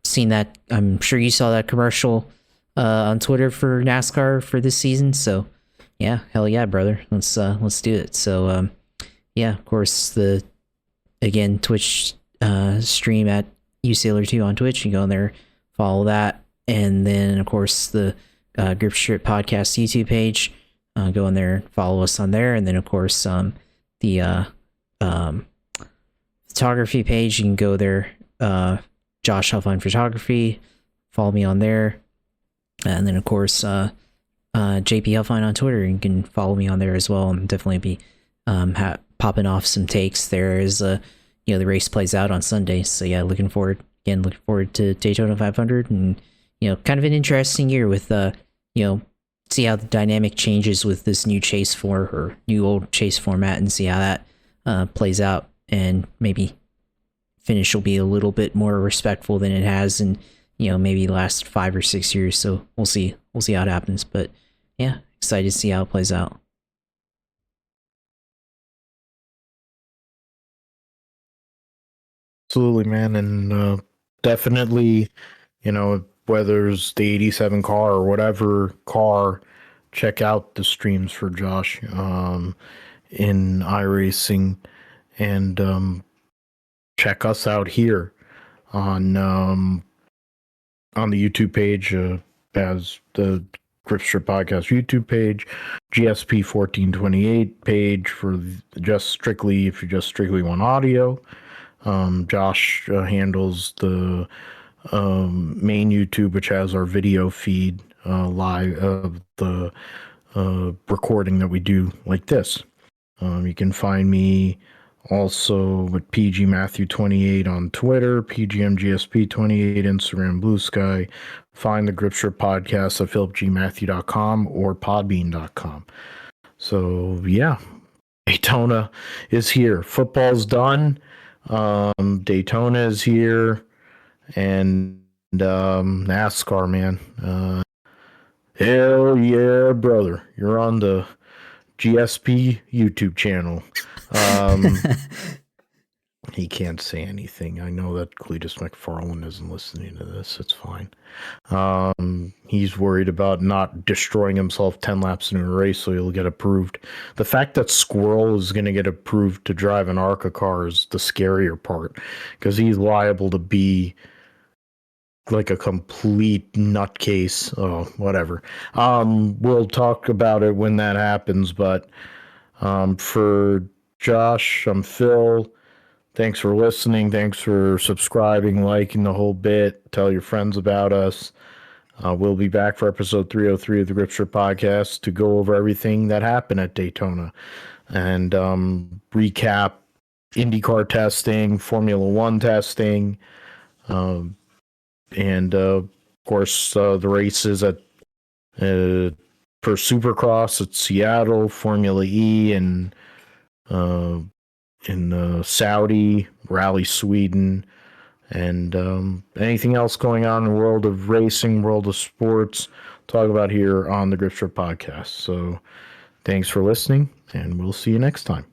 seen that. I'm sure you saw that commercial on Twitter for NASCAR for this season. So yeah, hell yeah, brother, let's do it. So yeah, of course, the Twitch stream at USailor2 on Twitch. You go in there, follow that, and then of course the Grip Strip Podcast YouTube page. Go in there, follow us on there, and then of course the photography page. You can go there, Josh Huffline Photography. Follow me on there, and then of course JP Huffline on Twitter. You can follow me on there as well. I'm definitely be popping off some takes there as the race plays out on Sunday. So yeah, looking forward to Daytona 500, and kind of an interesting year with see how the dynamic changes with this new new old chase format, and see how that plays out, and maybe finish will be a little bit more respectful than it has in maybe last 5 or 6 years. So we'll see how it happens, but yeah, excited to see how it plays out. Absolutely, man, and definitely, whether it's the 87 car or whatever car, check out the streams for Josh in iRacing, and check us out here on the YouTube page, as the Grip Strip Podcast YouTube page, GSP 1428 page for if you just strictly want audio. Josh handles the main YouTube, which has our video feed live of the recording that we do like this. You can find me also with PG Matthew 28 on Twitter, PGMGSP 28 Instagram, Blue Sky. Find the Grip Strip Podcast at philipgmatthew.com or podbean.com. So yeah, Daytona is here. Football's done. Daytona is here, and NASCAR, man. Hell yeah, brother! You're on the GSP YouTube channel. He can't say anything. I know that Cletus McFarland isn't listening to this. It's fine. He's worried about not destroying himself 10 laps in a race so he'll get approved. The fact that Squirrel is going to get approved to drive an ARCA car is the scarier part, because he's liable to be like a complete nutcase. Oh, whatever. We'll talk about it when that happens, but for Josh, I'm Phil. Thanks for listening. Thanks for subscribing, liking the whole bit. Tell your friends about us. We'll be back for episode 303 of the Grip Strip Podcast to go over everything that happened at Daytona and recap IndyCar testing, Formula One testing, and of course the races at for Supercross at Seattle, Formula E, and in Saudi, Rally Sweden, and anything else going on in the world of racing, world of sports, talk about here on the Grip Strip Podcast. So thanks for listening, and we'll see you next time.